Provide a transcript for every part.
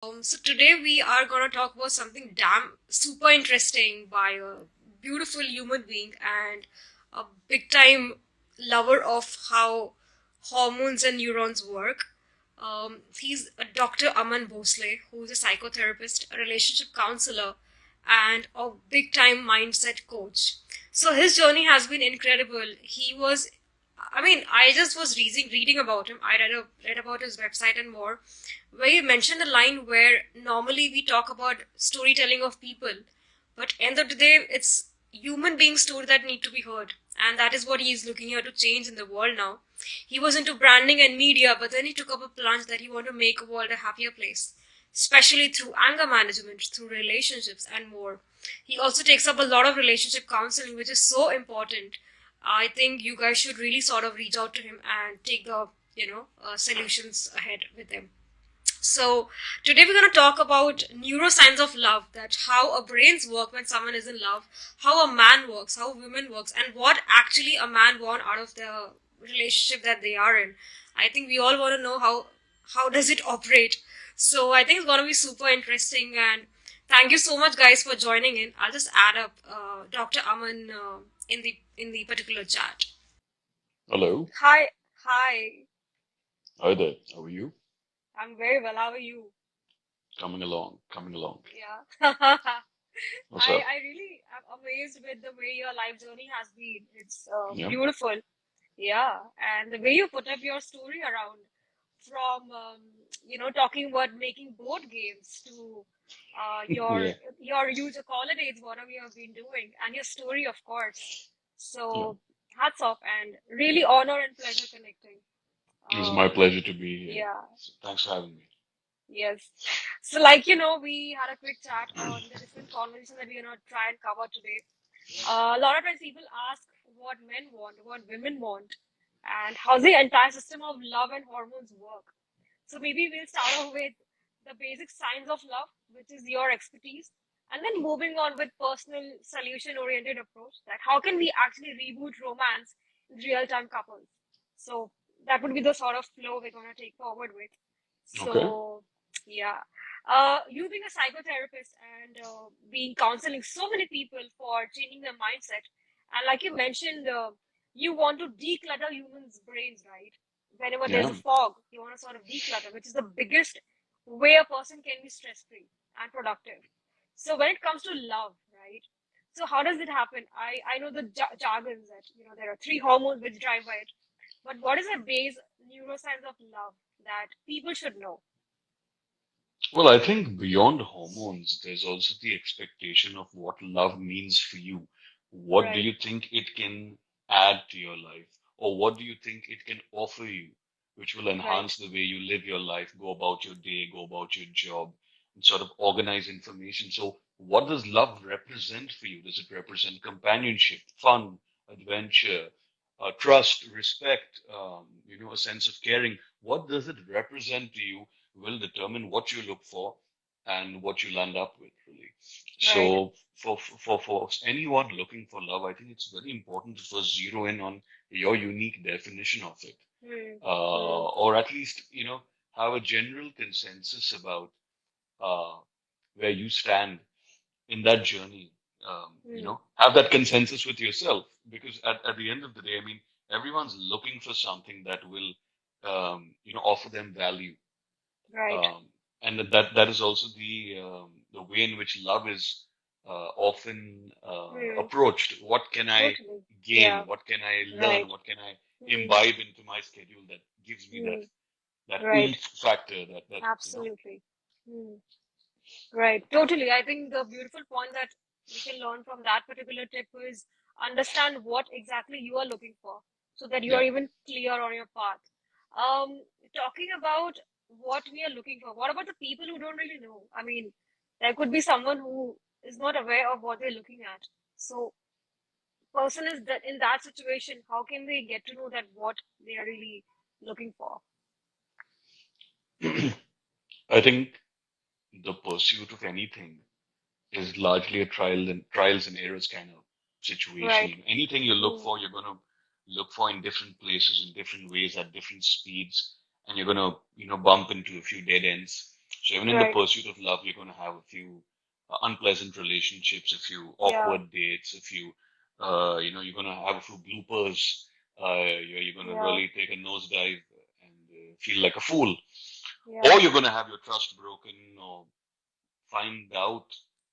So today we are gonna talk about something damn super interesting by a beautiful human being and a big time lover of how hormones and neurons work. He's a Dr. Aman Bhonsle, who's a psychotherapist, a relationship counselor, and a big time mindset coach. So his journey has been incredible. I just was reading about him. I read about his website and more, where you mentioned a line where normally we talk about storytelling of people, but end of the day, it's human being story that need to be heard, and that is what he is looking here to change in the world now. He was into branding and media, but then he took up a plunge that he wanted to make a world a happier place, especially through anger management, through relationships, and more. He also takes up a lot of relationship counseling, which is so important. I think you guys should really sort of reach out to him and take the solutions ahead with him. So today we're going to talk about neuroscience of love, that how our brains work when someone is in love, how a man works, how a woman works, and what actually a man wants out of the relationship that they are in. I think we all want to know how does it operate. So I think it's going to be super interesting, and thank you so much guys for joining in. I'll just add up Dr. Aman in the particular chat. Hello. Hi, hi. Hi there. How are you? I'm very well. How are you? Coming along. Coming along. Yeah. What's up? I really am amazed with the way your life journey has been. It's Yeah. beautiful. Yeah. And the way you put up your story around from, talking about making board games to Yeah. your user holidays, whatever you have been doing, and your story, of course. Yeah. So hats off and really honor and pleasure connecting. It was my Um, pleasure to be here. yeah. So thanks for having me. Yes. So, we had a quick chat on the different conversations that we're going to try and cover today. A lot of times people ask what men want, what women want, and how the entire system of love and hormones work. So, maybe we'll start off with the basic signs of love, which is your expertise, and then moving on with personal solution oriented approach, that how can we actually reboot romance in real time couples. So, that would be the sort of flow we're going to take forward with. Okay. So, yeah. You being a psychotherapist and being counseling so many people for changing their mindset, and like you mentioned, you want to declutter humans' brains, right? Whenever there's Yeah. a fog, you want to sort of declutter, which is the biggest way a person can be stress free and productive. So when it comes to love, right? So how does it happen? I know the jargons that there are three hormones which drive by it, but what is the base neuroscience of love that people should know? Well, I think beyond hormones, there's also the expectation of what love means for you. What do Right, you think it can add to your life? Or what do you think it can offer you, which will right, enhance the way you live your life, go about your day, go about your job, and sort of organize information? So, what does love represent for you? Does it represent companionship, fun, adventure, trust, respect, a sense of caring? What does it represent to you will determine what you look for and what you land up with, really. right. So for anyone looking for love, I think it's very important to first zero in on your unique definition of it, Hmm, hmm, or at least have a general consensus about uh, where you stand in that journey. hmm. Have that consensus with yourself, because at the end of the day, I mean, everyone's looking for something that will offer them value, Right. um, and that is also the way in which love is often Hmm, approached. What can I totally. gain? Yeah, What can I learn? right. What can I Hmm, imbibe into my schedule that gives me hmm, that right. oomph factor that. Absolutely. Hmm, right. Totally. I think the beautiful point that we can learn from that particular tip is understand what exactly you are looking for so that you are Yeah. even clear on your path. Um, Talking about what we are looking for, what about the people who don't really know? I mean, there could be someone who is not aware of what they're looking at. So person is that in that situation, how can they get to know that what they are really looking for? I think the pursuit of anything is largely a trials and errors kind of Right. situation. Anything you look Hmm. for, you're gonna look for in different places, in different ways, at different speeds, and you're gonna bump into a few dead ends. So even in the Right. pursuit of love, you're going to have a few unpleasant relationships, a few Yeah. awkward dates, a few, you're going to have a few bloopers. You're going to Yeah. really take a nosedive and feel like a fool, Yeah. or you're going to have your trust broken, or find out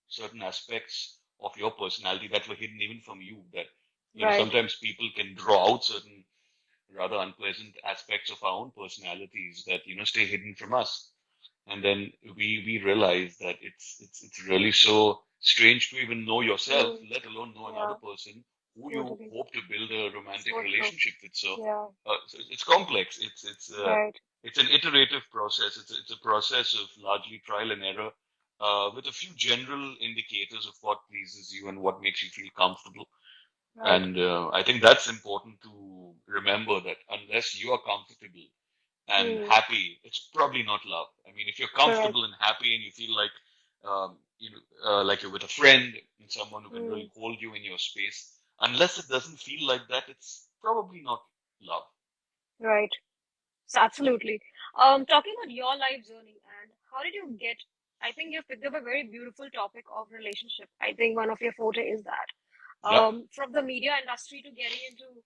certain aspects of your personality that were hidden even from you. That Right. sometimes people can draw out certain rather unpleasant aspects of our own personalities that stay hidden from us, and then we realize that it's really so strange to even know yourself, Mm. let alone know another Yeah. person who you Totally. hope to build a romantic So true. relationship with. Yeah. So it's complex. Right. It's an iterative process. It's a process of largely trial and error, with a few general indicators of what pleases you and what makes you feel comfortable. Right. And I think that's important to remember, that unless you are comfortable and Mm. happy, it's probably not love. I mean, if you're Correct. comfortable and happy and you feel like, like you're with a friend and someone who can Mm. really hold you in your space, unless it doesn't feel like that, it's probably not love. Right. So absolutely. Talking about your life journey and how did you get? I think you've picked up a very beautiful topic of relationship. I think one of your forte is that. Yep. From the media industry to getting into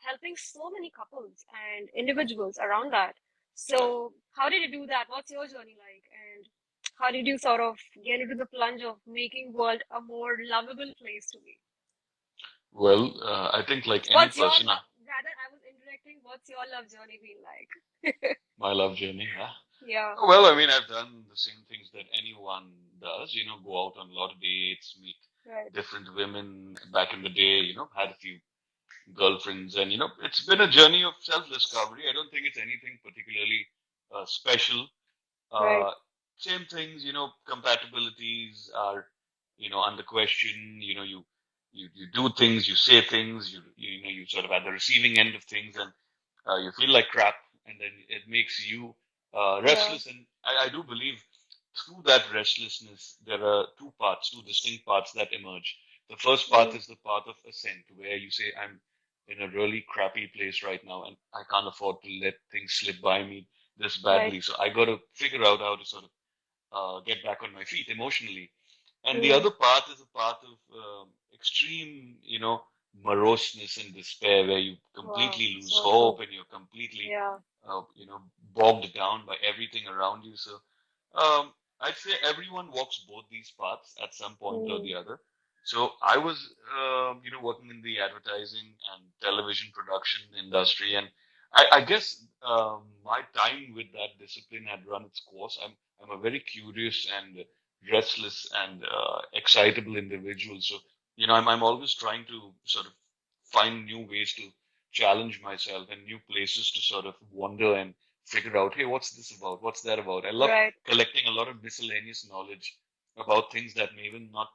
helping so many couples and individuals around that. So, how did you do that? What's your journey like? And how did you sort of get into the plunge of making world a more lovable place to be? Well, I think like any What's your person, love? Rather, I was indirecting. What's your love journey been like? my love journey, yeah. Yeah. Well, I mean, I've done the same things that anyone does, go out on a lot of dates, meet Right. different women. Back in the day, had a few girlfriends, and it's been a journey of self-discovery. I don't think it's anything particularly special. Right. uh, Same things, compatibilities are under question. You do things, you say things, you sort of at the receiving end of things, and you feel like crap, and then it makes you Yeah. restless. And I do believe through that restlessness, there are two distinct parts that emerge. The first part Mm. is the path of ascent, where you say, I'm in a really crappy place right now, and I can't afford to let things slip by me this Right. badly. So I got to figure out how to sort of get back on my feet emotionally. And the Mm. other part is a part of extreme, moroseness and despair, where you Wow. completely lose So true. hope and you're completely, Yeah. uh, you know, bogged down by everything around you. So um, I'd say everyone walks both these paths at some point or Mm. the other. So I was, working in the advertising and television production industry, and I guess my time with that discipline had run its course. I'm a very curious and restless and excitable individual. So I'm always trying to sort of find new ways to challenge myself and new places to sort of wander and figure out, hey, what's this about? What's that about? I love Right. collecting a lot of miscellaneous knowledge about things that may even not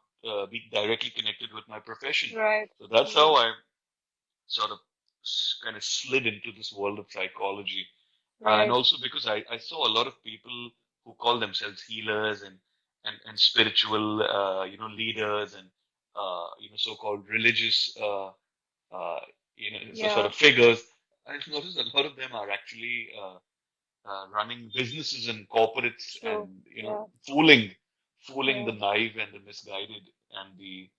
be directly connected with my profession. Right. So that's Mm. how I sort of kind of slid into this world of psychology. And Right. also because I saw a lot of people who call themselves healers and spiritual, leaders and, so-called religious, sort Yeah. of figures. I've noticed a lot of them are actually running businesses and corporates, and True. Yeah. fooling Yeah. the naive and the misguided and the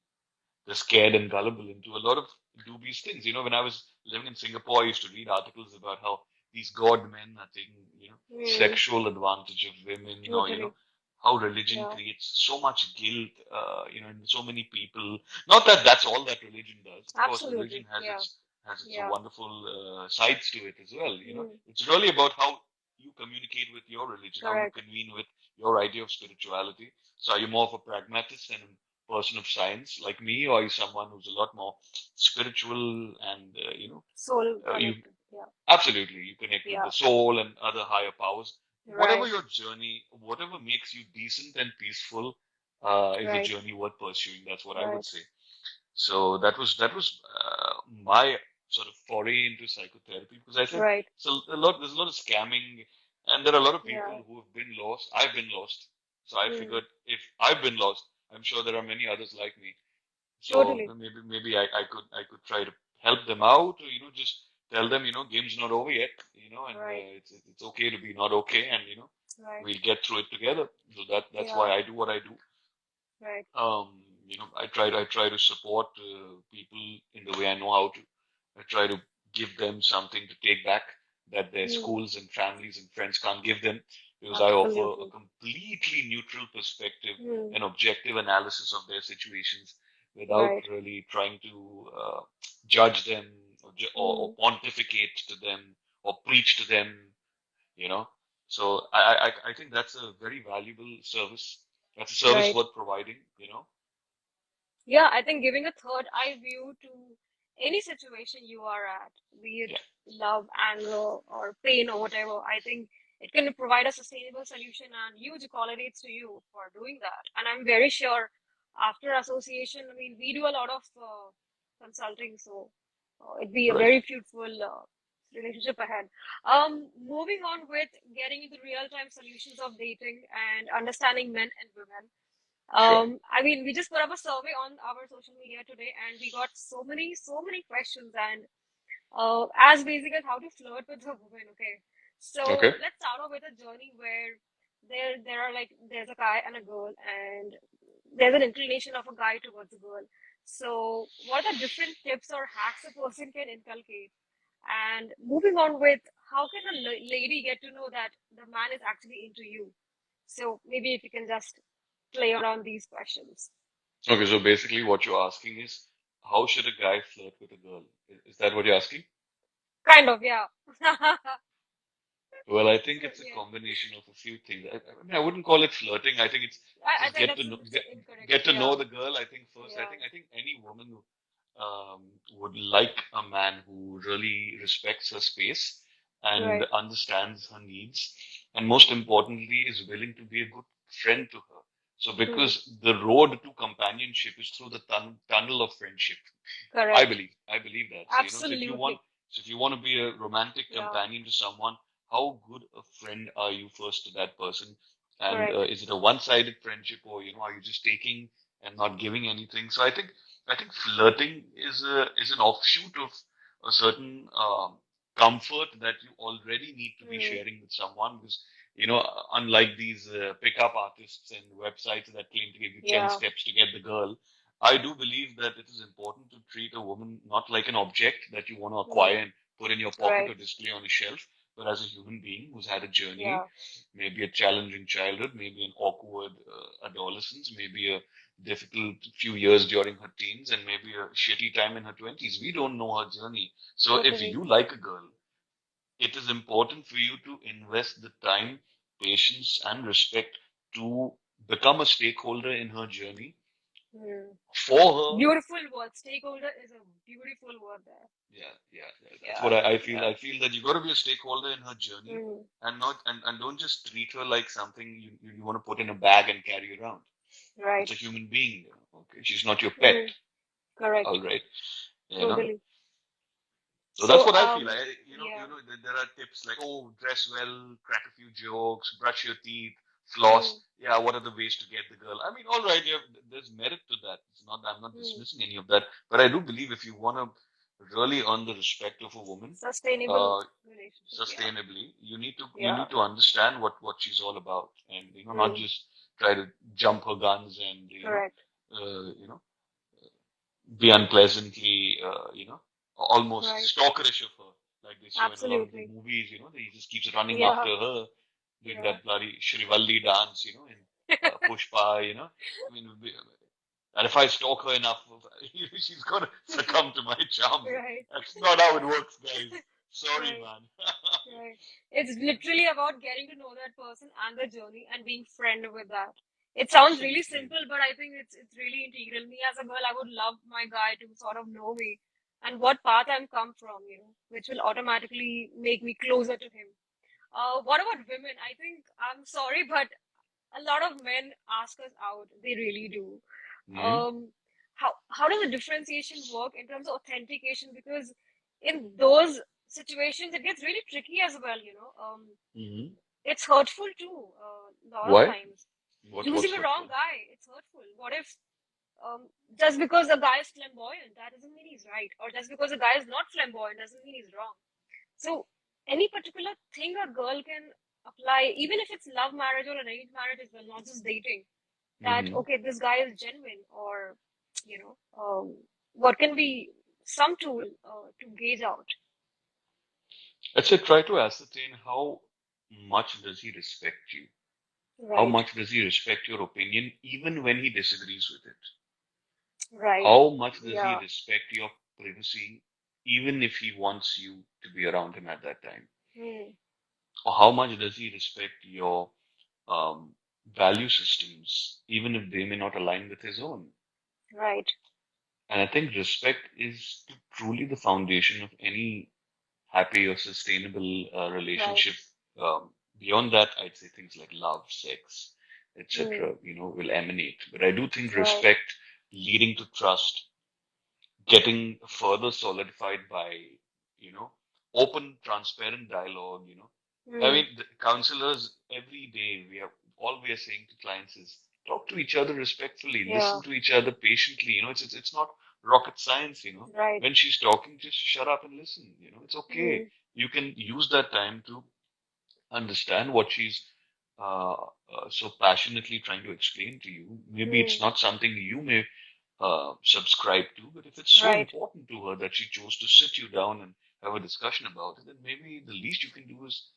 scared and gullible into a lot of dubious things. When I was living in Singapore, I used to read articles about how these god men are taking, Mm. sexual advantage of women, or, Totally. how religion Yeah. creates so much guilt, in so many people. Not that that's all that religion does. Of course, religion Absolutely. Yeah. has its Yeah. wonderful sides to it as well. Mm. It's really about how you communicate with your religion, how you Correct. convene with your idea of spirituality. So, are you more of a pragmatist and person of science like me, or are you someone who's a lot more spiritual and Soul you connected. Yeah. absolutely you connect with Yeah. the soul and other higher powers. Whatever Right. your journey, whatever makes you decent and peaceful, is a Right. journey worth pursuing. That's what I would Right. say. So that was my sort of foray into psychotherapy, because I said Right. so a lot. There's a lot of scamming, and there are a lot of people Yeah. who have been lost. I've been lost, so I Mm. figured if I've been lost, I'm sure there are many others like me. So Totally. maybe I could try to help them out, or just tell them, game's not over yet, and Right. it's okay to be not okay, and Right. we'll get through it together. So that's Yeah. why I do what I do. Right. I try to support people in the way I know how to. I try to give them something to take back that their Hmm. schools and families and friends can't give them, because I offer a Absolutely. completely neutral perspective Hmm. and objective analysis of their situations without Right. really trying to judge them or Hmm. pontificate to them or preach to them, you know. So I think that's a very valuable service. That's a service Right. worth providing. Yeah, I think giving a third eye view to any situation you are at, be it Yeah, love, anger, or pain, or whatever, I think it can provide a sustainable solution and huge qualities to you for doing that. And I'm very sure after association, I mean, we do a lot of consulting, so it'd be a right. very fruitful relationship ahead. Moving on with getting into real-time solutions of dating and understanding men and women. Sure. I mean, we just put up a survey on our social media today, and we got so many questions, and as basic as how to flirt with a woman. Okay, so Okay. let's start off with a journey where there are like there's a guy and a girl, and there's an inclination of a guy towards a girl. So, what are the different tips or hacks a person can inculcate? And moving on with how can a lady get to know that the man is actually into you? So maybe if you can just play around these questions. Okay, so basically what you're asking is, how should a guy flirt with a girl? Is that what you're asking? Kind of, yeah. Well, I think it's a Yeah. combination of a few things. I mean, I wouldn't call it flirting. I think it's I just think get that's to know incorrect. get to Yeah. know the girl. I think first, I Yeah. think I think any woman would like a man who really respects her space and Right. understands her needs, and most importantly, is willing to be a good friend to her. So, Hmm. because the road to companionship is through the tunnel of friendship. I Correct. believe. I believe that. So, Absolutely. if you want to be a romantic Yeah. companion to someone, how good a friend are you first to that person? And Correct. is it a one-sided friendship, or are you just taking and not giving anything? So, I think flirting is an offshoot of a certain comfort that you already need to be Hmm. sharing with someone. Because unlike these pickup artists and websites that claim to give you 10 Yeah. steps to get the girl, I do believe that it is important to treat a woman not like an object that you want to Hmm. acquire and put in your pocket Right. or display on a shelf, but as a human being who's had a journey, Yeah. maybe a challenging childhood, maybe an awkward adolescence, maybe a difficult few years during her teens, and maybe a shitty time in her 20s. We don't know her journey. So if Totally. you like a girl, it is important for you to invest the time, patience, and respect to become a stakeholder in her journey Hmm. for her. Beautiful word. Stakeholder is a beautiful word there. Yeah. That's what Yeah. I feel. Yeah. I feel that you got to be a stakeholder in her journey, Hmm. and not and don't just treat her like something you want to put in a bag and carry around. It's Right. a human being. Okay, she's not your pet. Hmm. Correct. All right, you know. Totally. So that's So, what I feel. yeah. There are tips like, oh, dress well, crack a few jokes, brush your teeth, Hmm. floss. Yeah, what are the ways to get the girl? I mean, all right, there's merit to that. It's not, I'm not Hmm. dismissing any of that, but I do believe if you want to really earn the respect of a woman, Sustainable uh, relationship. Yeah. sustainably, you Yeah. need to understand what she's all about, and not Hmm. just try to jump her guns and Correct. uh, you know be unpleasantly, almost Right. stalkerish of her, like they show in a lot of the Absolutely. movies. He just keeps running after Yeah. her, doing Yeah. that bloody Shrivalli dance, in Pushpa. I mean, and if I stalk her enough, she's gonna succumb to my charm. Right. That's not how it works, guys. Sorry, Right. man. Right. It's literally about getting to know that person and the journey and being friend with that. It sounds really Absolutely. simple, but I think it's really integral. Me as a girl, I would love my guy to sort of know me and what path I'm come from, which will automatically make me closer to him. What about women? I think I'm sorry, but a lot of men ask us out. They really do. Hmm. Um, how does the differentiation work in terms of authentication? Because in those situations, it gets really tricky as well. Hmm. It's hurtful too. A lot of Why? times, What's choosing a wrong hurtful? guy, it's hurtful. What if? just because a guy is flamboyant, that doesn't mean he's right. Or just because a guy is not flamboyant doesn't mean he's wrong. So any particular thing a girl can apply, even if it's love marriage or arranged marriage as well, not just dating, that, Hmm. okay, this guy is genuine, or, what can be some tool to gauge out. I'd say try to ascertain how much does he respect you? How Right, much does he respect your opinion, even when he disagrees with it? right. How much does he Yeah. respect your privacy, even if he wants you to be around him at that time? Hmm. Or how much does he respect your value systems, even if they may not align with his own? Right, And I think respect is truly the foundation of any happy or sustainable right. relationship. Beyond that, I'd say things like love, sex, Hmm. etc., will emanate. But I do think Right. respect leading to trust, getting further solidified by, open, transparent dialogue. I Hmm. mean, the counselors every day, all we are saying to clients is talk to each other respectfully, Yeah. listen to each other patiently. It's not rocket science. Right. When she's talking, just shut up and listen. It's okay. Hmm. You can use that time to understand what she's so passionately trying to explain to you. Maybe it's Hmm. not something you may subscribe to, but if it's so Right. important to her that she chose to sit you down and have a discussion about it, then maybe the least you can do is,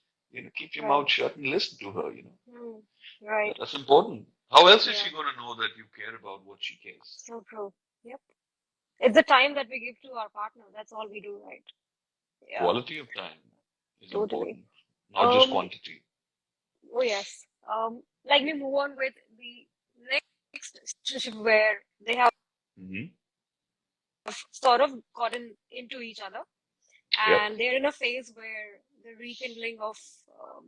keep your Right. mouth shut and listen to her. Hmm. Right. That's important. How else is Yeah. she going to know that you care about what she cares? So true. Yep. It's the time that we give to our partner. That's all we do, right? Yeah. Quality of time is Totally. important, not just Um. quantity. Oh yes. Like we move on with the next relationship where they have Hmm. sort of gotten into each other, Yep. and they're in a phase where the rekindling of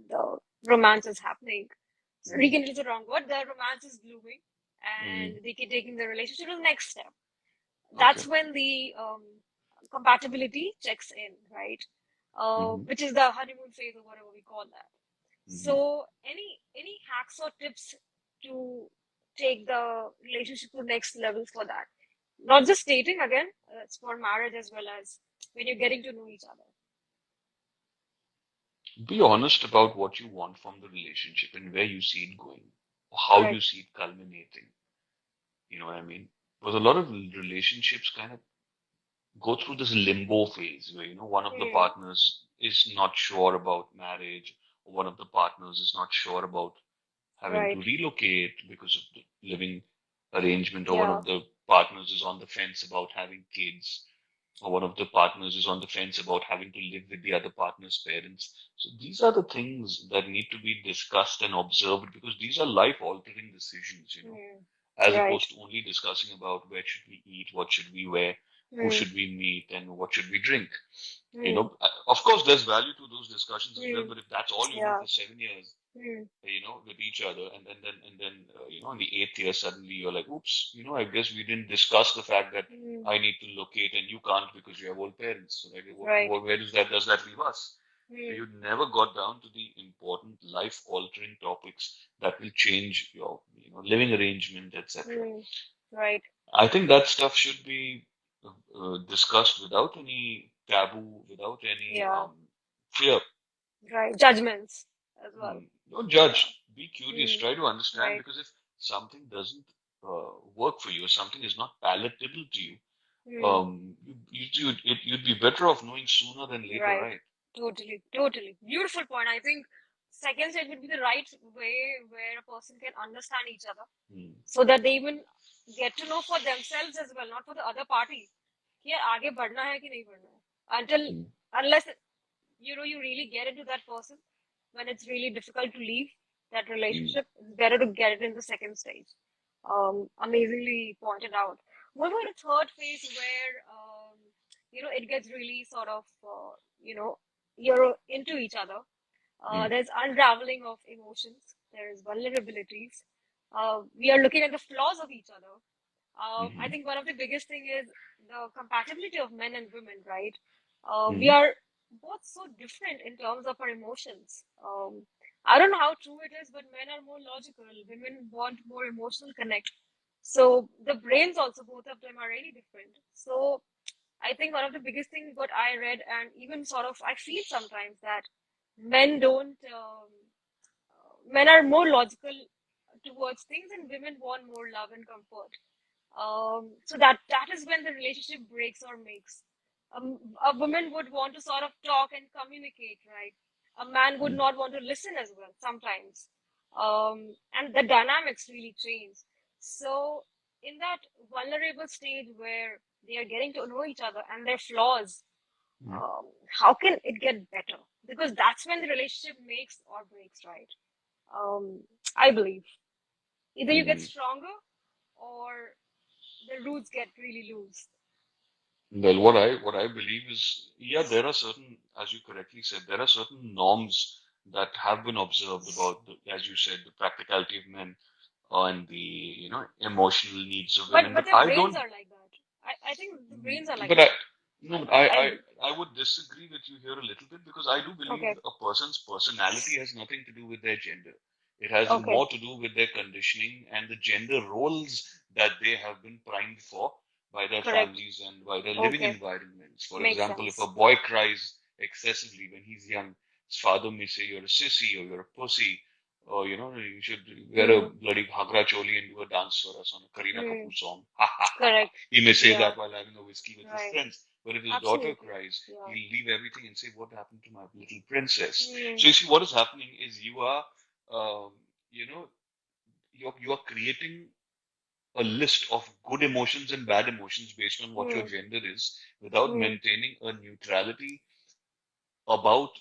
the romance is happening. So Hmm. rekindling is the wrong word. The romance is blooming, Hmm. and they keep taking the relationship to the next step. Okay. That's when the compatibility checks in, right? Hmm. Which is the honeymoon phase or whatever we call that. Hmm. So, any hacks or tips to take the relationship to the next level for that? Not just dating again, it's for marriage as well as when you're getting to know each other. Be honest about what you want from the relationship and where you see it going, or how you Correct. see it culminating. You know what I mean? Because a lot of relationships kind of go through this limbo phase where, one of the Hmm. partners is not sure about marriage, or one of the partners is not sure about having to Right. relocate because of the living arrangement, or one Yeah. of the partners is on the fence about having kids, or one of the partners is on the fence about having to live with the other partner's parents. So these are the things that need to be discussed and observed because these are life altering decisions, Hmm. as Right. opposed to only discussing about where should we eat, what should we wear, who Hmm. should we meet, and what should we drink. Hmm. Of course, there's value to those discussions as well, Hmm. but if that's all you do Yeah. for 7 years, Hmm. with each other, and then in the eighth year, suddenly you're like, oops, I guess we didn't discuss the fact that Hmm. I need to locate and you can't because you have old parents. So like, Right. where does that leave us? Hmm. You never got down to the important life altering topics that will change your, living arrangement, etc. Hmm. Right. I think that stuff should be discussed without any taboo, without any Yeah. fear. Right. Judgments as well. Don't Yeah. judge. Be curious. Hmm. Try to understand Right. because if something doesn't work for you, or something is not palatable to you, Hmm. you'd be better off knowing sooner than later, Right. right? Totally. Totally. Beautiful point. I think second stage would be the right way where a person can understand each other Hmm. so that they even get to know for themselves as well, not for the other party. कि यार आगे बढ़ना है कि नहीं बढ़ना है. Until Hmm. unless you really get into that person when it's really difficult to leave that Hmm. relationship, it's better to get it in the second stage. Amazingly pointed out. What about the third phase where it gets really sort of you're into each other. Hmm. There's unraveling of emotions. There is vulnerabilities. We are looking at the flaws of each other. I Hmm. think one of the biggest thing is the compatibility of men and women, right? We Hmm. are both so different in terms of our emotions. I don't know how true it is, but men are more logical. Women want more emotional connect. So the brains also, both of them are really different. So I think one of the biggest things what I read, and even sort of I feel sometimes that men don't, men are more logical towards things, and women want more love and comfort. So that is when the relationship breaks or makes. A woman would want to sort of talk and communicate, right? A man would not want to listen as well sometimes, and the dynamics really change. So in that vulnerable stage where they are getting to know each other and their flaws, Mm. how can it get better? Because that's when the relationship makes or breaks, right? Um, I believe either you get Mm. stronger or the roots get really loose. Well, what I believe is, yeah, there are certain, as you correctly said, there are certain norms that have been observed about, as you said, the practicality of men and the, emotional needs of women. But But their I brains don't. are like that. I think the brains are like But I, that. no, but I I would disagree with you here a little bit because I do believe okay, a person's personality has nothing to do with their gender. It has okay, more to do with their conditioning and the gender roles that they have been primed for by their correct. families and by their living Okay, environments. For makes example, if a sense. boy cries excessively when he's young, his father may say you're a sissy or you're a pussy, or you should wear a Hmm. bloody bhagra choli and do a dance for us on a Kareena Hmm. Kapoor song. Ha ha ha ha. Correct. He may say Yeah. that while having a whiskey with his Right. friends. But if his daughter Absolutely. cries, Yeah. he'll leave everything and say, "What happened to my little princess?" Hmm. So you see, what is happening is um, you know, you are creating a list of good emotions and bad emotions based on what your Hmm. gender is, without Hmm. maintaining a neutrality about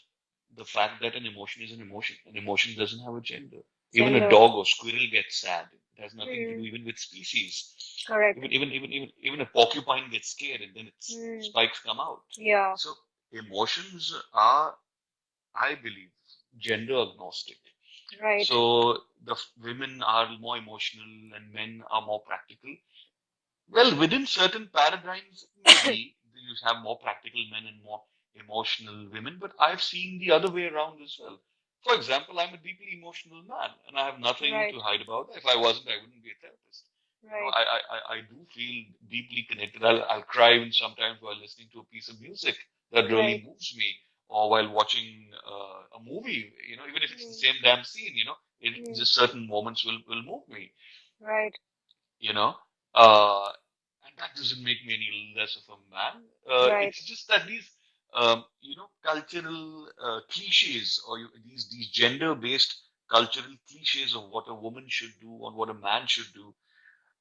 the fact that an emotion is an emotion. An emotion doesn't have a gender. Even a Gender. dog or squirrel gets sad. It has nothing to do Hmm. even with species. Correct. Even a porcupine gets scared and then its Hmm. spikes come out. Yeah. So emotions are, I believe, gender agnostic. Right. So the women are more emotional and men are more practical. Well, within certain paradigms, maybe you have more practical men and more emotional women, but I've seen the other way around as well. For example, I'm a deeply emotional man and I have nothing Right. to hide about. If I wasn't, I wouldn't be a therapist. Right. I do feel deeply connected. I'll cry even sometimes while listening to a piece of music that really Right. moves me, or while watching a movie, even if it's the Hmm. same damn scene, Hmm. just certain moments will move me, Right. you know. Uh, and that doesn't make me any less of a man. Right. It's just that these, cultural cliches or these gender-based cultural cliches of what a woman should do and what a man should do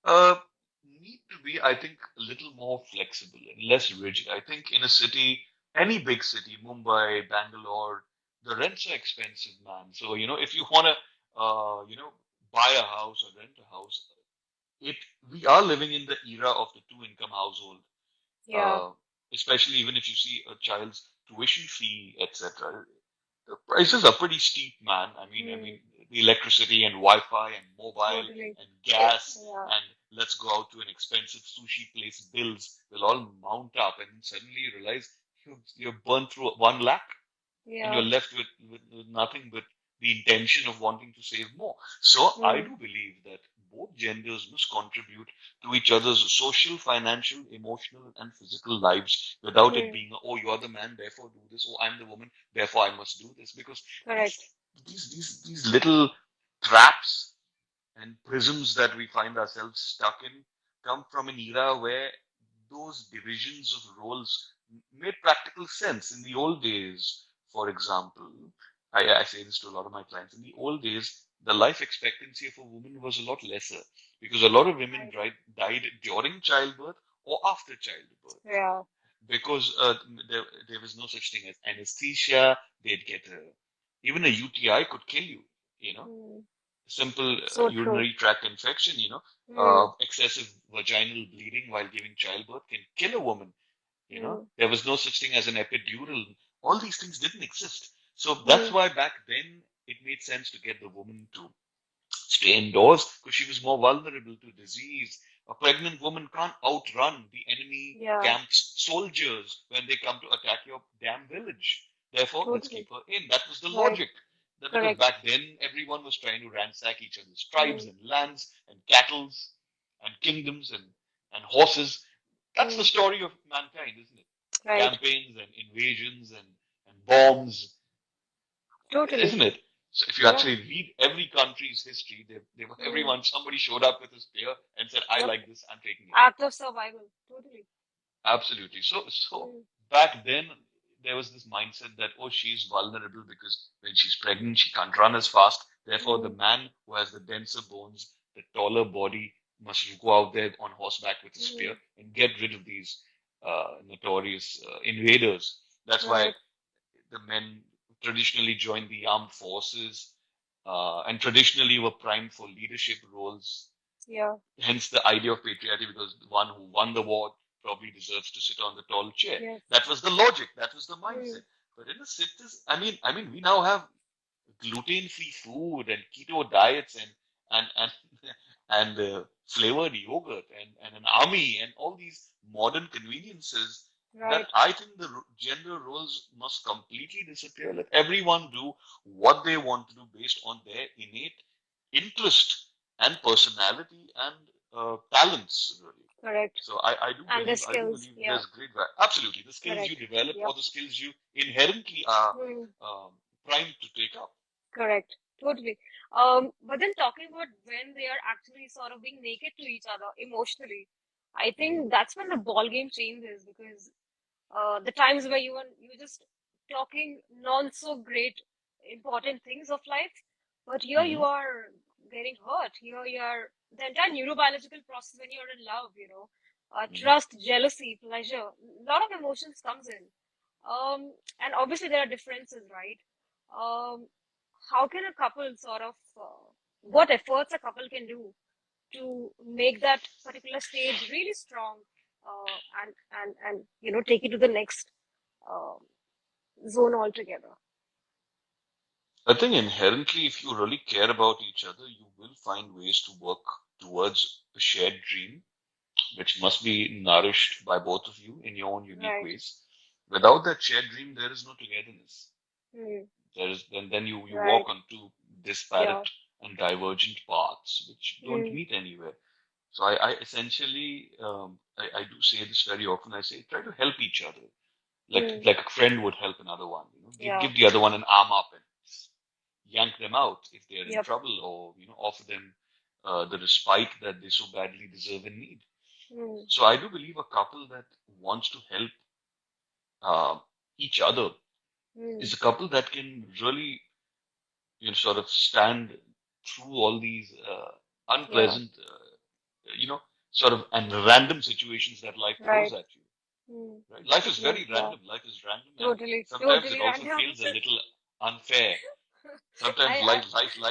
uh, need to be, I think, a little more flexible and less rigid. I think in a city, any big city, Mumbai, Bangalore, the rents are expensive, man. So, if you want to, buy a house or rent a house, it we are living in the era of the two-income household, Yeah. uh, especially even if you see a child's tuition fee, etc. The prices are pretty steep, man. Hmm. The electricity and Wi-Fi and mobile Totally. and gas Yeah. and let's go out to an expensive sushi place bills will all mount up, and suddenly you realize you're burned through 1 lakh and you're Yeah. left with nothing but the intention of wanting to save more. So I Hmm. do believe that both genders must contribute to each other's social, financial, emotional, and physical lives without it Hmm. being, oh, you're the man, therefore do this, oh, I'm the woman, therefore I must do this. Because these Correct. these little traps and prisms that we find ourselves stuck in come from an era where those divisions of roles made practical sense. In the old days, for example, I say this to a lot of my clients. In the old days, the life expectancy of a woman was a lot lesser because a lot of women Right. died during childbirth or after childbirth Yeah. because there was no such thing as anesthesia. They'd get even a UTI could kill you. You know, Hmm. simple So true. urinary tract infection, Hmm. excessive vaginal bleeding while giving childbirth can kill a woman. Hmm. There was no such thing as an epidural. All these things didn't exist. So that's Hmm. why back then it made sense to get the woman to stay indoors because she was more vulnerable to disease. A pregnant woman can't outrun the enemy Yeah. camp's soldiers when they come to attack your damn village. Therefore, let's Totally. keep her in. That was the Right. logic. That because Correct. back then everyone was trying to ransack each other's tribes Hmm. and lands and cattles. and kingdoms and horses. That's the story of mankind, isn't it? Right. Campaigns and invasions and bombs, Totally. isn't it? So if you Yeah. actually read every country's history, everyone, somebody showed up with a spear and said, I Yep. like this, I'm taking it. Act of survival. Totally. Absolutely. So back then, there was this mindset that, oh, she's vulnerable because when she's pregnant, she can't run as fast. Therefore, the man who has the denser bones, the taller body, must go out there on horseback with a spear and get rid of these notorious invaders. That's why the men traditionally joined the armed forces and traditionally were primed for leadership roles. Yeah. Hence the idea of patriarchy, because the one who won the war probably deserves to sit on the tall chair. Yes. That was the logic. That was the mindset. But in the cities, I mean, we now have gluten-free food and keto diets and and flavored yogurt and an army and all these modern conveniences that I think the gender roles must completely disappear. Let everyone do what they want to do based on their innate interest and personality and talents, really. Correct. So I do And the believe skills. Yeah. there's great value. Absolutely, the skills Correct. you develop Yep. or the skills you inherently are primed to take up. Correct. Totally. But then talking about when they are actually sort of being naked to each other emotionally, I think that's when the ball game changes, because the times where you just talking non so great important things of life, but here you are getting hurt. Here you are the entire neurobiological process when you're in love, trust, jealousy, pleasure, a lot of emotions comes in. And obviously there are differences, right? Um, how can a couple sort of what efforts a couple can do to make that particular stage really strong, and take it to the next um, zone altogether. I think inherently, if you really care about each other, you will find ways to work towards a shared dream, which must be nourished by both of you in your own unique ways. Without that shared dream, there is no togetherness. There is then you walk on two disparate and divergent paths which don't meet anywhere. So I essentially I do say this very often. I say try to help each other, like a friend would help another one. Give the other one an arm up and yank them out if they're in trouble, or offer them the respite that they so badly deserve and need. So I do believe a couple that wants to help each other is a couple that can really sort of stand through all these unpleasant sort of and random situations that life throws at you. Right? Life is very random. Life is random, and sometimes it also feels a little unfair. Sometimes life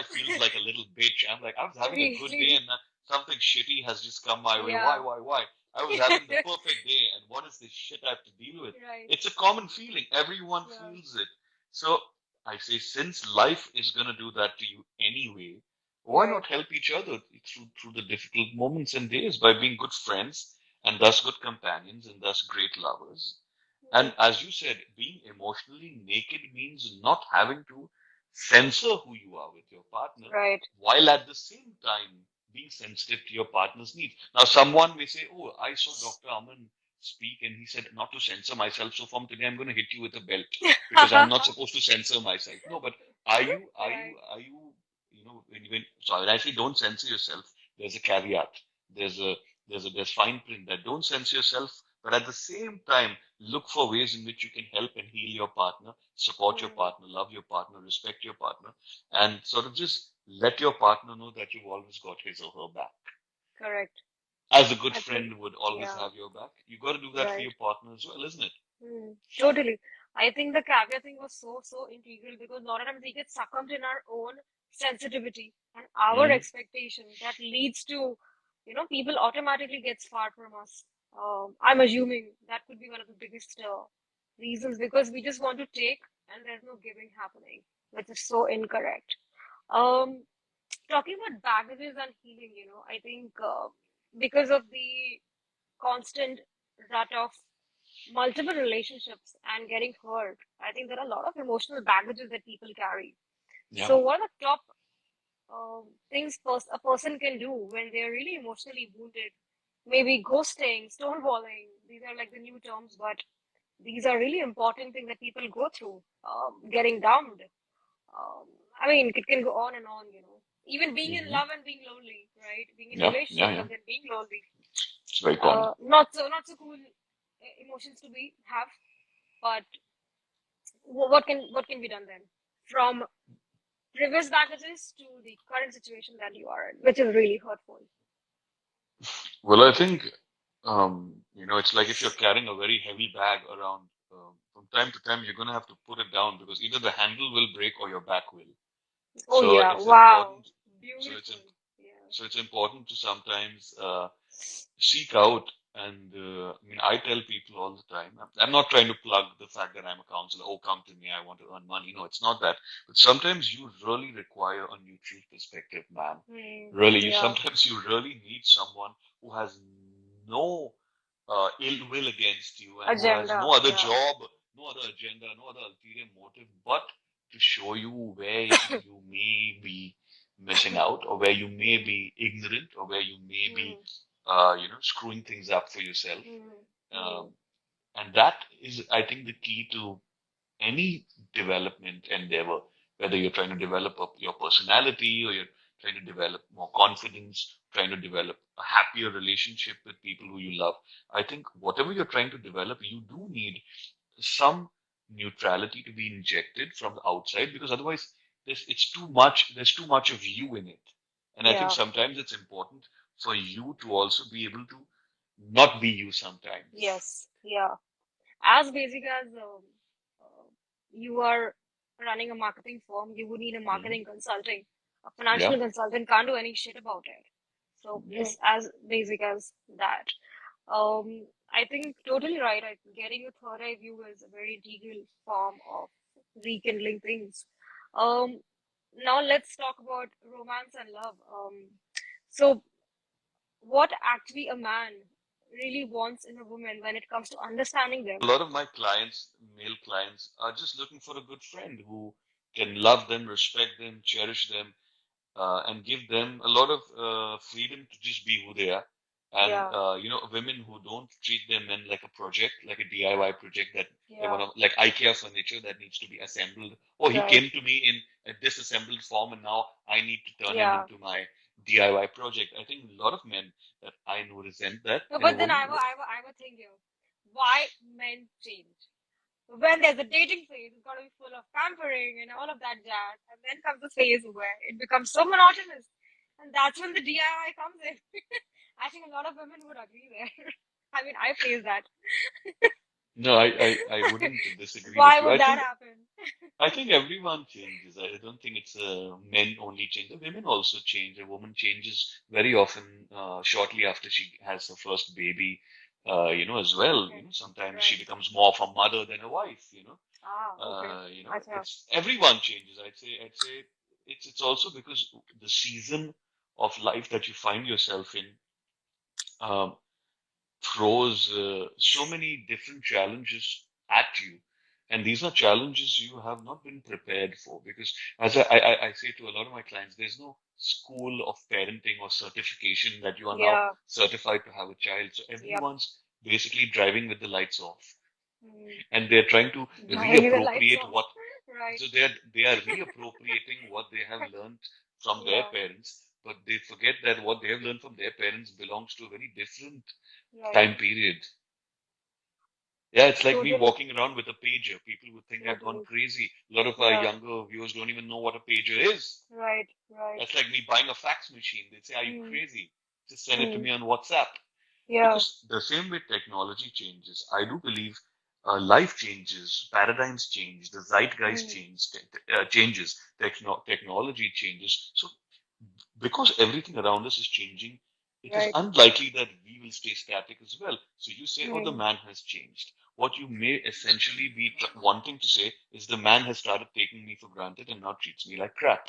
feels like a little bitch. I'm like, I was having a good day and something shitty has just come my way. Why? I was having the perfect day, and what is this shit I have to deal with? It's a common feeling. Everyone feels it. So I say, since life is gonna do that to you anyway, why not help each other through the difficult moments and days by being good friends and thus good companions and thus great lovers? And as you said, being emotionally naked means not having to censor who you are with your partner, while at the same time being sensitive to your partner's needs. Now, someone may say, "Oh, I saw Dr. Aman speak, and he said not to censor myself. So from today, I'm going to hit you with a belt because I'm not supposed to censor myself." No, but are you, so when I say don't censor yourself, there's a caveat. There's a there's fine print that don't censor yourself, but at the same time, look for ways in which you can help and heal your partner, support your partner, love your partner, respect your partner, and sort of just let your partner know that you've always got his or her back. Correct. As a good friend would always have your back. You got to do that for your partner as well, isn't it? Totally. I think the caveat thing was so integral, because a lot of times we get succumbed in our own sensitivity and our expectation that leads to, people automatically gets far from us. I'm assuming that could be one of the biggest reasons, because we just want to take and there's no giving happening, which is so incorrect. Um, Talking about baggages and healing, I think because of the constant rut of multiple relationships and getting hurt, I think there are a lot of emotional baggages that people carry. So what are the top things a person can do when they're really emotionally wounded. Maybe ghosting, stonewalling. These are like the new terms, but these are really important things that people go through. Getting dumped. Um, I mean, it can go on and on, you know. Even being in Hmm. love and being lonely, right? Being in a Yeah, yeah, relationship yeah. and then being lonely. It's very common. Not so cool emotions to be have. But what can be done then? From previous baggages to the current situation that you are in, which is really hurtful. Well, I think, it's like if you're carrying a very heavy bag around, from time to time, you're going to have to put it down because either the handle will break or your back will. Oh So yeah, it's wow, important. So it's beautiful. im- Yeah. so it's important to sometimes seek out. And I mean, I tell people all the time. I'm not trying to plug the fact that I'm a counselor. Oh, come to me. I want to earn money. No, it's not that. But sometimes you really require a neutral perspective, man. Really, you Yeah. sometimes you really need someone who has no ill will against you and who has Agenda. no other Yeah. job, no other agenda, no other ulterior motive, but to show you where you may be missing out, or where you may Mm, be ignorant, or where you may be, mm, screwing things up for yourself. mm, Um, mm. and that is, I think, the key to any development endeavor, whether you're trying to develop your personality or you're trying to develop more confidence, trying to develop a happier relationship with people who you love. I think whatever you're trying to develop, you do need some neutrality to be injected from the outside because otherwise there's too much of you in it. And I think Yeah. sometimes it's important for you to also be able to not be you sometimes. Yes. Yeah. As basic as you are running a marketing firm, you would need a Hmm. marketing consulting. A Yeah. financial consultant can't do any shit about it. So Yeah. it's as basic as that. I think totally right. Getting a third eye view is a very integral form of rekindling things. Um, Now let's talk about romance and love. So what actually a man really wants in a woman when it comes to understanding A them? lot of my clients, male clients, are just looking for a good friend who can love them, respect them, cherish them, and give them a lot of freedom to just be who they are. And Yeah, women who don't treat their men like a project, like a DIY project that they yeah, want to, like IKEA furniture that needs to be assembled. Oh, he right. came to me in a disassembled form, and now I need to turn him Yeah. into my DIY project. I think a lot of men that I know resent that No, in a but then woman. I have a thing here. Why men change? When there's a dating phase, it's got to be full of pampering and all of that jazz. And then comes the phase where it becomes so monotonous. And that's when the DIY comes in. I think a lot of women would agree there. I mean, I face that. No, I wouldn't disagree with Why you. would that happen? I think everyone changes. I don't think it's men only change. The women also change. A woman changes very often shortly after she has her first baby, as well. Okay, Sometimes she right. becomes more of a mother than a wife. Ah, okay. Acha. It's everyone changes. I'd say it's also because the season of life that you find yourself in um, throws so many different challenges at you. And these are challenges you have not been prepared for because, as I say to a lot of my clients, there's no school of parenting or certification that you are now Yeah, certified to have a child. So yep. everyone's basically driving with the lights off, Mm. and they're trying to Driving the lights reappropriate off. what. Right. So they are reappropriating what they have learned from their Yeah, parents, but they forget that what they have learned from their parents belongs to a very different right. time period. Yeah, it's like me Totally, walking around with a pager. People would think I've gone totally. crazy. A lot of our Yeah, younger viewers don't even know what a pager is. right, right. That's like me buying a fax machine. They'd say, "Are you Mm, crazy? Just send it to mm. me on WhatsApp." Yeah. Because the same way technology changes, I do believe life changes, paradigms change, the zeitgeist Mm, changes, technology changes. So because everything around us is changing, it is right. unlikely that we will stay static as well. So you say, oh, the Mm, man has changed. What you may essentially be wanting to say is the man has started taking me for granted and now treats me like crap.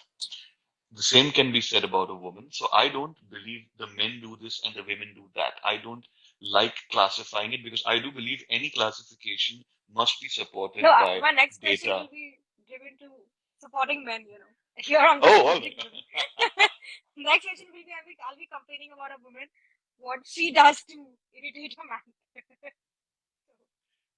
The same can be said about a woman. So I don't believe the men do this and the women do that. I don't like classifying it because I do believe any classification must be no, supported by my next question data. will be given to supporting men. Here I'm just Oh, well. complaining women. Next session will be I'll be complaining about a woman, what she does to irritate a man.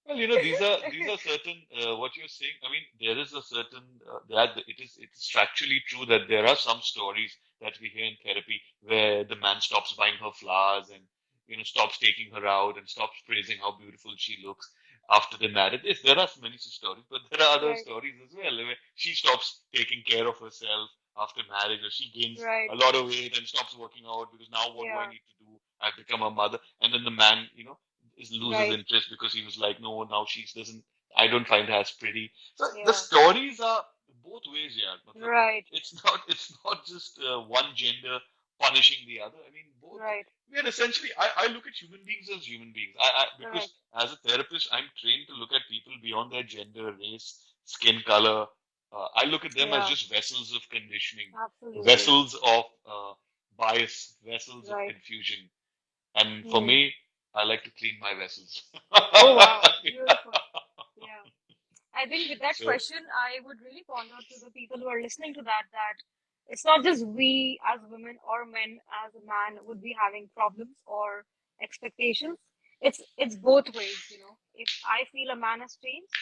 Well, these are certain what you're saying. I mean, there is a certain that it is factually true that there are some stories that we hear in therapy where the man stops buying her flowers and stops taking her out and stops praising how beautiful she looks after they married. Yes, there are many such stories, but there are other Right, stories as well where she stops taking care of herself after marriage, or she gains right, a lot of weight and stops working out because now what do I yeah, need to do? I've become a mother, and then the man, loses right, interest because he was like, no, now she doesn't. I don't find her as pretty. So the yeah, stories are both ways, yeah. Matlab, right, it's not just one gender punishing the other. I mean, both. right, We are essentially. I look at human beings as human beings. Because correct, as a therapist, I'm trained to look at people beyond their gender, race, skin color. I look at them as yeah, just vessels of conditioning, absolutely, vessels of bias, vessels of right. confusion. And for Hmm. me, I like to clean my vessels. Oh wow, beautiful. Yeah. I think with that So, question, I would really ponder to the people who are listening to that it's not just we as women or men as a man would be having problems or expectations. It's both ways. If I feel a man has changed,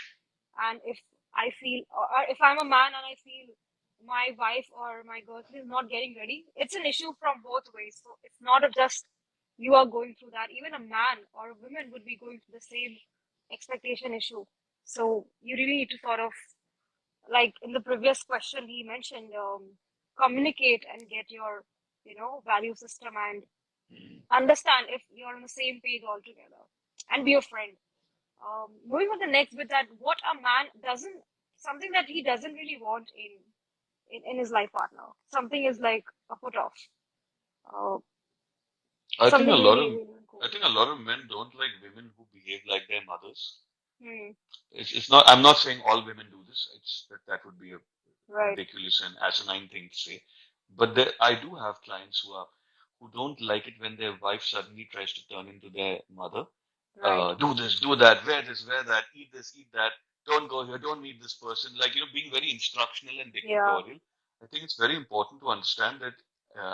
and if I feel, or if I'm a man and I feel my wife or my girlfriend is not getting ready, it's an issue from both ways. So it's not a just you are going through that. Even a man or a woman would be going through the same expectation issue. So you really need to sort of, like in the previous question he mentioned, communicate and get your value system and understand if you're on the same page altogether and be a friend. Moving on the next bit, that what a man doesn't, something that he doesn't really want in his life partner. Something is like a put off. Uh, I think a something lot really, of really I cool. think a lot of men don't like women who behave like their mothers. Hmm. It's not. I'm not saying all women do this. It's that would be a Right, ridiculous and asinine thing to say. But I do have clients who don't like it when their wife suddenly tries to turn into their mother. right. Do this, do that, wear this, wear that, eat this, eat that. Don't go here. Don't meet this person. Like being very instructional and Yeah, dictatorial. I think it's very important to understand that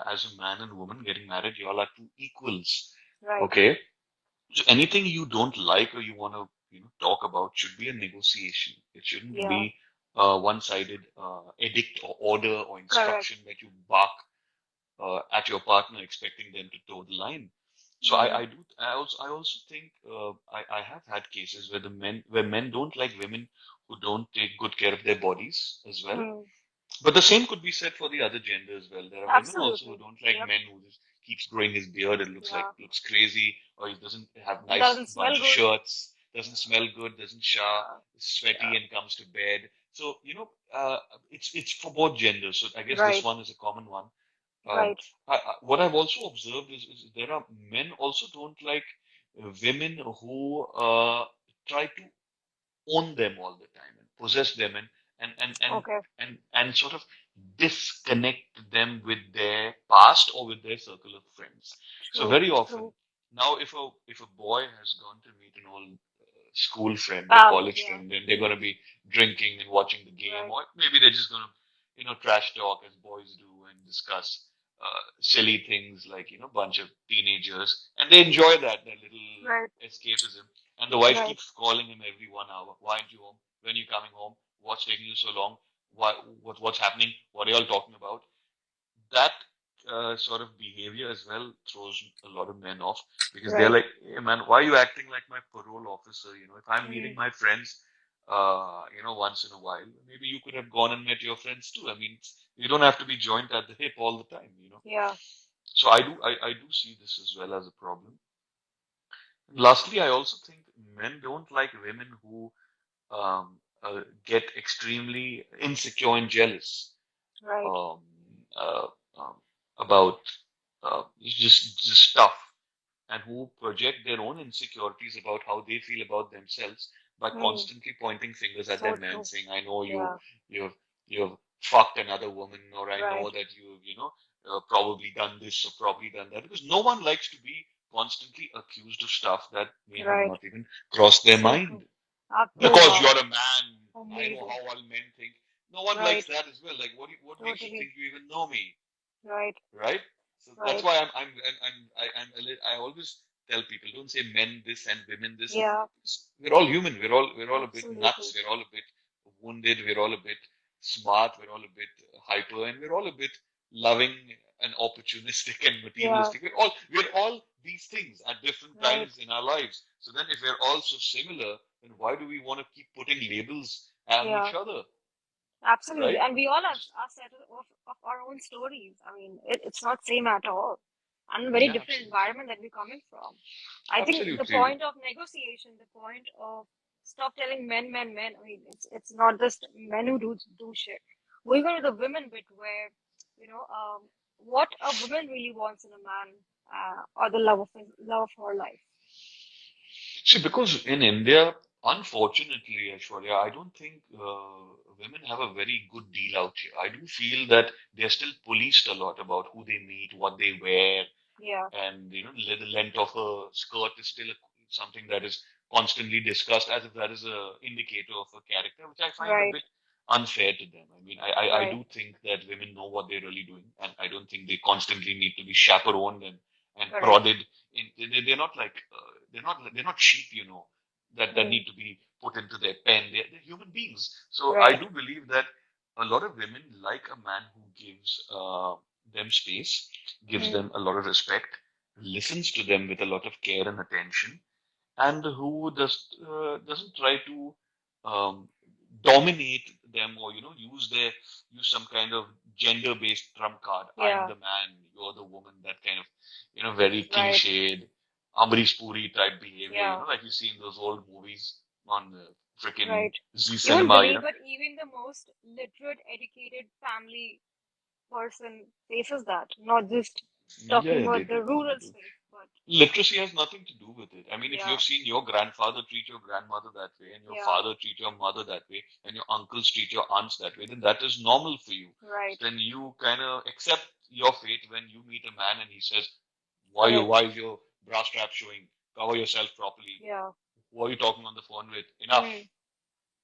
as a man and woman getting married, you all are two equals. right. Okay, so anything you don't like or you want to talk about should be a negotiation. It shouldn't Yeah, be a one-sided edict or order or correct. instruction that you bark at your partner expecting them to toe the line. So Hmm. I also think I have had cases where men don't like women who don't take good care of their bodies as well. Hmm. But the same could be said for the other gender as well. There are women also who Absolutely. don't like Yep. men who just keeps growing his beard and Yeah. looks crazy, or he doesn't have nice Doesn't smell bunch of good. shirts, doesn't smell good, doesn't shower, Yeah. is sweaty Yeah. and comes to bed. So it's for both genders. So I guess this Right. one is a common one. Um, Right. what I've also observed is there are men also don't like women who try to own them all the time and possess them and and and Okay. and sort of disconnect them with their past or with their circle of friends. So True. very often True. now, if a boy has gone to meet an old school friend or Pal. college Yeah. friend, and they're going to be drinking and watching the game, Right. or maybe they're just going to trash talk as boys do and discuss silly things like bunch of teenagers, and they enjoy that little Right. escapism. And the wife Right. keeps calling him every 1 hour. Why aren't you home? When are you coming home? What's taking you so long? What's happening? What are you all talking about? That sort of behavior as well throws a lot of men off because they're Right. like, hey man, why are you acting like my parole officer? If I'm meeting Mm. my friends, once in a while, maybe you could have gone and met your friends too. I mean, you don't have to be joined at the hip all the time. Yeah. So I do see this as well as a problem. Lastly, I also think men don't like women who get extremely insecure and jealous Right. um, uh, um, about just stuff, and who project their own insecurities about how they feel about themselves by Mm. constantly pointing fingers at So their man, true. saying, "I know Yeah. you've you've fucked another woman, or I know Right. that you've probably done this or probably done that," because no one likes to be constantly accused of stuff that may have Right. not even crossed their So true. mind. Oh Because wow. you're a man, I know Amazing. how all men think. No one likes Right. that as well. Like, what makes you Totally. think you even know me, Right. right? So that's Right. why I always tell people, don't say men this and women this. Yeah. We're all human. We're all a bit nuts. Absolutely. We're all a bit wounded. We're all a bit smart. We're all a bit hyper, and we're all a bit loving and opportunistic and Yeah. materialistic. We're all these things at different Right. times in our lives. So then, if we're all so similar, then why do we want to keep putting labels on Yeah. each other, Absolutely. right? And we all have a set of our own stories. I mean, it's not same at all. And a very Yeah, different absolutely, environment that we're coming from. I think the absolutely. point of negotiation, the point of stop telling men, men, men. I mean, it's not just men who do shit. We're going to the women bit where, what a woman really wants in a man, or the love of her life. See, because in India, unfortunately, Aishwarya, I don't think women have a very good deal out here. I do feel that they're still policed a lot about who they meet, what they wear, Yeah. and the length of a skirt is still something that is constantly discussed as if that is a indicator of a character, which I find a Right. bit unfair to them. I mean, I Right. do think that women know what they're really doing, and I don't think they constantly need to be chaperoned and Correct. prodded. They're not like they're not sheep, that Hmm. need to be put into their pen. They're human beings. So I Right. do believe that a lot of women like a man who gives them space, gives Hmm. them a lot of respect, listens to them with a lot of care and attention, and who doesn't try to um, dominate them or use some kind of gender-based trump card. I'm Yeah. the man, you're the woman. That kind of very Right. cliched Amrish Puri type behavior. Yeah. Like you see in those old movies on freaking Right. Z You won't Cinema. believe it, even the most literate, educated family person faces that. Not just Yeah, talking yeah, they about the do. They rural do. space, but Literacy has nothing to do with it. I mean, if yeah, you've seen your grandfather treat your grandmother that way, and your yeah, father treat your mother that way, and your uncles treat your aunts that way, then that is normal for you. right, So then you kind of accept your fate when you meet a man and he says, correct, why is your bra strap showing? Cover yourself properly. yeah, Who are you talking on the phone with? Enough. hmm,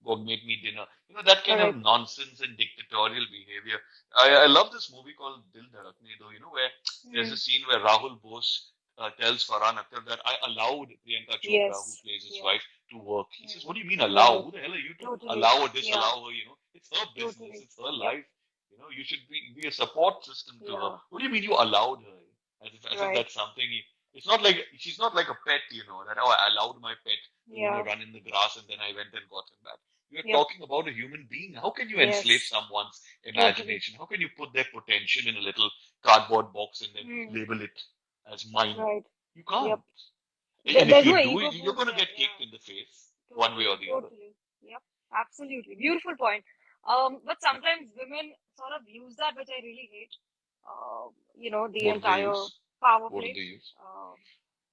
Go make me dinner. That kind of correct, nonsense and dictatorial behavior. I love this movie called Dil Dhadakne Do, where there's a hmm, scene where Rahul Bose tells Farhan Akhtar that I allowed Priyanka Chopra, who yes, plays his yeah, wife, to work. He says, hmm, what do you mean allow? right, Who the hell are you to totally, allow or yeah, disallow her? It's her business. totally, It's her yep, life. You should be a support system to her. yeah, What do you mean you allowed her? As if right, that's something. It's not like she's not like a pet, that I allowed my pet to yeah, run in the grass and then I went and got him back. You're yep, talking about a human being. How can you enslave yes, someone's totally, imagination? How can you put their potential in a little cardboard box and then hmm, label it as mine? right, You can't. yep. And if There's you no do, ego you're boost going to there, get yeah. kicked in the face one way or Totally, the other. totally. Yep, absolutely. Beautiful point. But sometimes women sort of use that, which I really hate. The What do they entire use? power What do play. they use?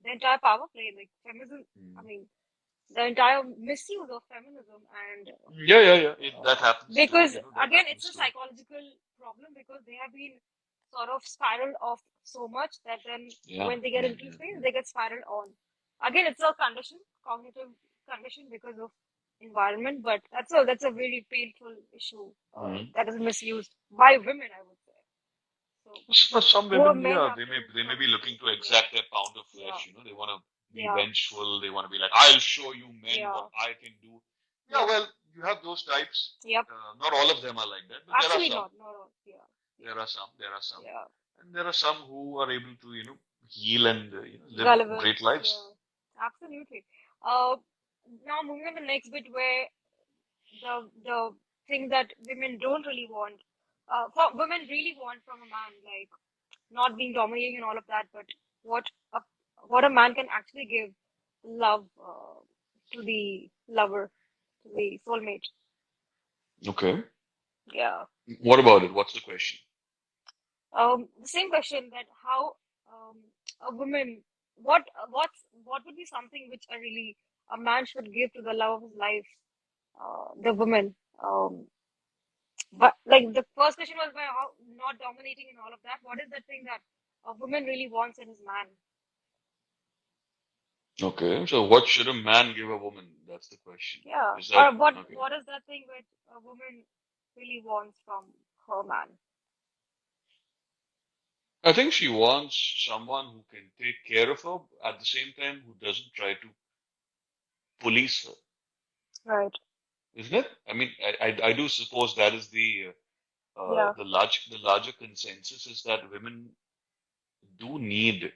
The entire power play, like feminism. I Hmm. mean, the entire misuse of feminism, and Yeah, yeah, yeah. That happens too. because That again, it's happens a too. psychological problem because they have been sort of spiraled off so much that then Yeah, when they get a yeah, little yeah, space, yeah. they get spiraled on. Again, it's a condition, cognitive condition because of environment, but that's a very painful issue Hmm. that is misused by women, I would say. So For some poor women, men yeah, have they may to they may sort be of looking face to it. Yeah, exact their pound of yeah, flesh. They want to be yeah, vengeful. They want to be like, I'll show you men what yeah, I can do. Yeah, yep, well, you have those types. yep. Not all of them are like that, but there are Actually, some. not, no, no, yeah, There yeah, are some. There are some, yeah. and there are some who are able to, heal and live Relevant, great lives. yeah, absolutely. Uh, Now moving on to the next bit where the thing that women don't really want, women really want from a man, like not being dominating and all of that, but what a what a man can actually give love to the lover, to the soulmate. Okay. Yeah. What about it? What's the question? The same question that how a woman, what would be something which a man should give to the love of his life, the woman. But like the first question was by how not dominating and all of that. What is the thing that a woman really wants in his man? Okay. So what should a man give a woman? That's the question. Yeah. Is that Or what okay? what is that thing which a woman? really wants from her man? I think she wants someone who can take care of her at the same time who doesn't try to police her, Right. isn't it? I mean, I do suppose that is Yeah. the larger consensus is that women do need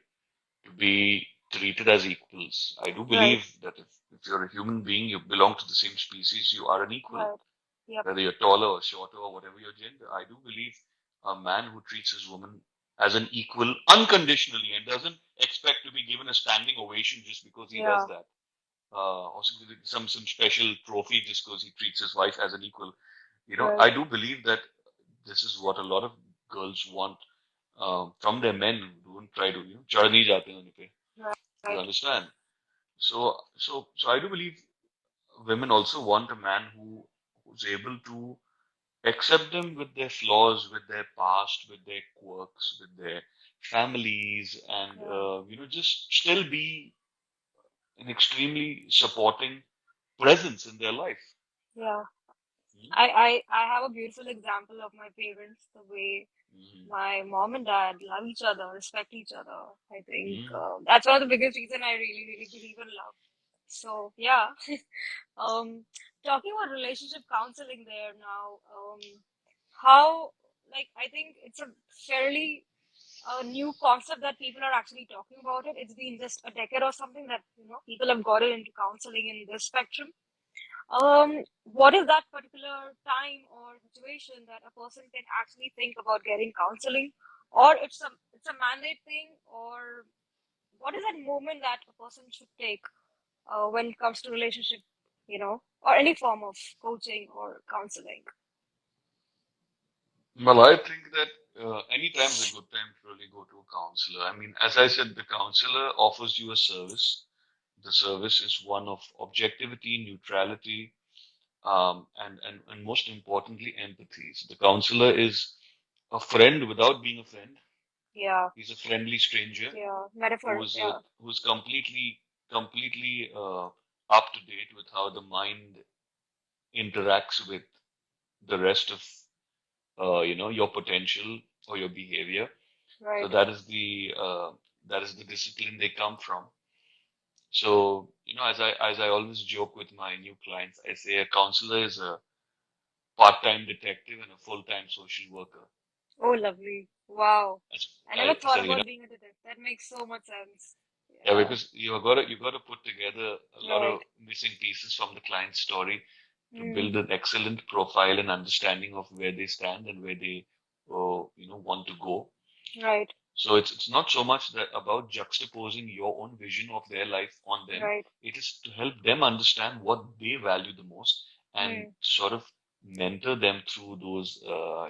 to be treated as equals. I do Right. believe that if you're a human being, you belong to the same species, you are an equal, Right. Yep. whether you're taller or shorter or whatever your gender. I do believe a man who treats his woman as an equal unconditionally and doesn't expect to be given a standing ovation just because he does Yeah. that, or some special trophy just because he treats his wife as an equal. You know, Right. I do believe that this is what a lot of girls want from their men who don't try to, chढ़ नहीं जाते हैं उन पे. Right. You Right. understand? So I do believe women also want a man who's able to accept them with their flaws, with their past, with their quirks, with their families, and Yeah. just still be an extremely supporting presence in their life. Yeah. Mm-hmm. I have a beautiful example of my parents, the way Mm-hmm. my mom and dad love each other, respect each other. I think Mm-hmm. that's one of the biggest reason I really, really believe in love. So yeah, um, talking about relationship counseling there now, how like I think it's a fairly new concept that people are actually talking about it. It's been just a decade or something that people have gotten into counseling in this spectrum. What is that particular time or situation that a person can actually think about getting counseling, or it's a mandate thing, or what is that moment that a person should take when it comes to relationship, or any form of coaching or counseling? Well, I think that any time is a good time to really go to a counselor. I mean, as I said, the counselor offers you a service. The service is one of objectivity, neutrality, and most importantly, empathy. So the counselor is a friend without being a friend. Yeah, He's a friendly stranger yeah, metaphor. Yeah, who's completely up to date with how the mind interacts with the rest of your potential or your behavior. So right. that is the discipline they come from. So as I always joke with my new clients, I say a counselor is a part-time detective and a full-time social worker. Oh, lovely. Wow. I never I thought said, about being a detective. That makes so much sense. yeah, Yeah, because you got to put together a lot of right. missing pieces from the client's story to Mm, build an excellent profile and understanding of where they stand and where they want to go. right, So it's not so much that about juxtaposing your own vision of their life on them. right. It is to help them understand what they value the most and Mm, sort of mentor them through those, uh,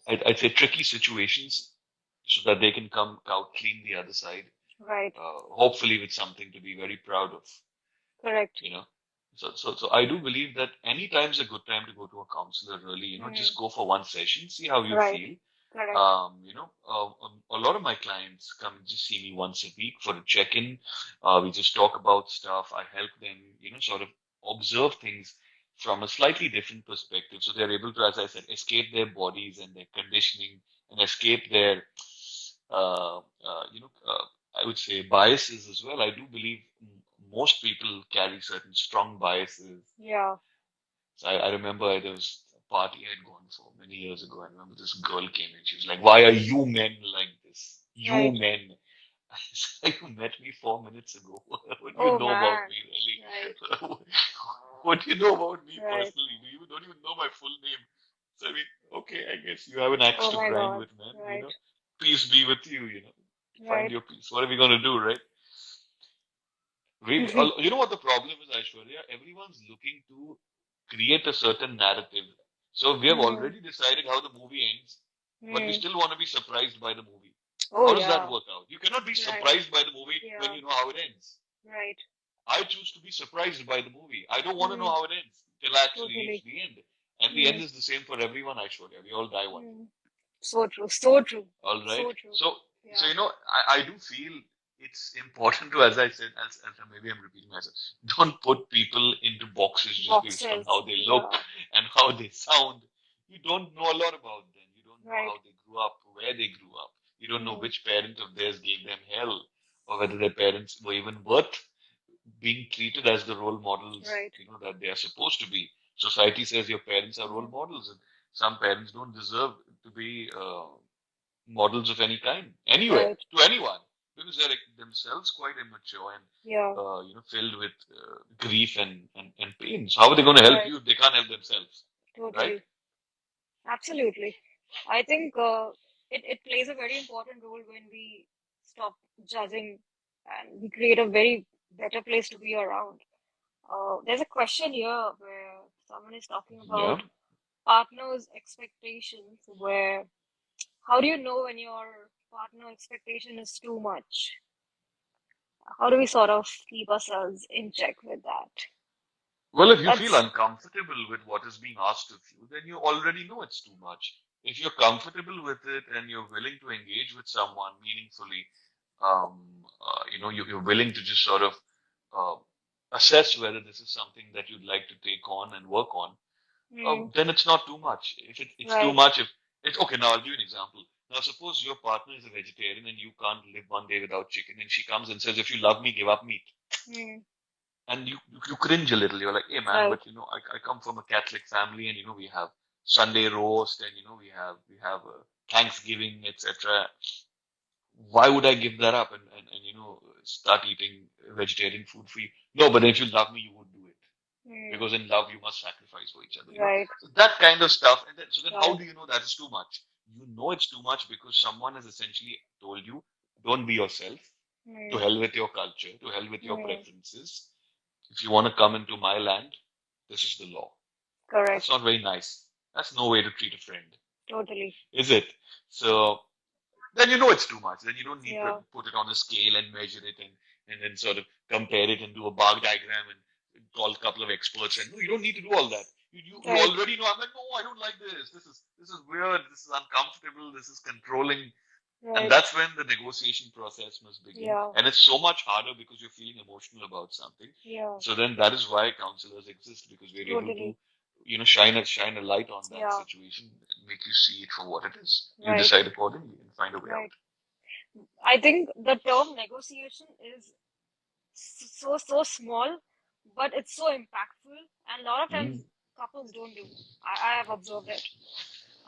I'd say tricky situations so that they can come out clean the other side, right. hopefully with something to be very proud of, Correct. you know. So I do believe that any time is a good time to go to a counselor, really, Mm, just go for one session, see how you right. feel. Correct. A lot of my clients come and just see me once a week for a check-in. We just talk about stuff. I help them, sort of observe things from a slightly different perspective. So they're able to, as I said, escape their bodies and their conditioning and escape their, uh, uh, you know, uh, I would say biases as well. I do believe most people carry certain strong biases. Yeah. So I remember there was a party I had gone for many years ago. I remember this girl came in. She was like, "Why are you men like this? You Right. men." I said, "You met me 4 minutes ago. What do you Oh know about man. me, Right. really? What do you know about me Right. personally? Don't even know my full name?" So I mean, okay, I guess you have an axe Oh to my grind God. with, man. Right. Peace be with you. Find Right. your peace. What are we gonna do, right? You know what the problem is, Aishwarya? Everyone's looking to create a certain narrative. So we have Mm, already decided how the movie ends, but we mm. still want to be surprised by the movie. Oh How does that yeah. work out? You cannot be Right. surprised by the movie when Yeah. you know how it ends. Right. I choose to be surprised by the movie. I don't want to know Mm, how it ends till I actually reach totally. the end. And the end Mm, is the same for everyone, Aishwarya. We all die one day. mm. So true. So true. All right. So true. So Yeah. I do feel it's important to, as I said, as maybe I'm repeating myself, don't put people into boxes just based on Boxes. how they look Yeah. and how they sound. You don't know a lot about them. You don't know Right. how they grew up, where they grew up. You don't know Hmm. which parent of theirs gave them hell, or whether their parents were even worth being treated as the role models, Right. that they are supposed to be. Society says your parents are role Hmm. models, and some parents don't deserve to be models of any kind, anywhere, Right. to anyone, because they're themselves quite immature and Yeah. filled with grief and pain. So how are they going to help Right. you if they can't help themselves, right? Totally. Absolutely. I think it plays a very important role when we stop judging and we create a very better place to be around. There's a question here where someone is talking Yeah. about partner's expectations, where how do you know when your partner expectation is too much? How do we sort of keep ourselves in check with that? Well, if you feel That's uncomfortable with what is being asked of you, then you already know it's too much. If you're comfortable with it and you're willing to engage with someone meaningfully, you're willing to just sort of uh, assess whether this is something that you'd like to take on and work on, mm, then it's not too much. If it's too right. much, if it's okay, now I'll give you an example. Now, suppose your partner is a vegetarian and you can't live one day without chicken, and she comes and says, "If you love me, give up meat." Mm, And you cringe a little. You're like, "Hey, man, right. but I come from a Catholic family, and we have Sunday roast, and we have Thanksgiving, etc. Why would I give that up and start eating vegetarian food for you? No, but if you love me, you would do it Mm, because in love you must sacrifice for each other. right. So that kind of stuff. And then how Right. do you know that is too much? You know it's too much because someone has essentially told you, don't be yourself. To Mm, hell with your culture. To hell with your mm, preferences. If you want to come into my land, this is the law. That's correct. not very nice. That's no way to treat a friend, Totally. is it? So then you know it's too much. Then you don't need to Yeah. put it on a scale and measure it and then sort of compare it and do a bar diagram and call a couple of experts. And no, you don't need to do all that. You Right. already know. I'm like, no, I don't like this. This is weird. This is uncomfortable. This is controlling. And Right. that's when the negotiation process must begin. Yeah. And it's so much harder because you're feeling emotional about something. Yeah. So then that is why counselors exist because we're able to, Totally. shine a light on that Yeah. situation and make you see it for what it is. You Right. decide accordingly and find a way out. Right. I think the term negotiation is so small, but it's so impactful, and a lot of times Mm. couples don't do. I have observed it.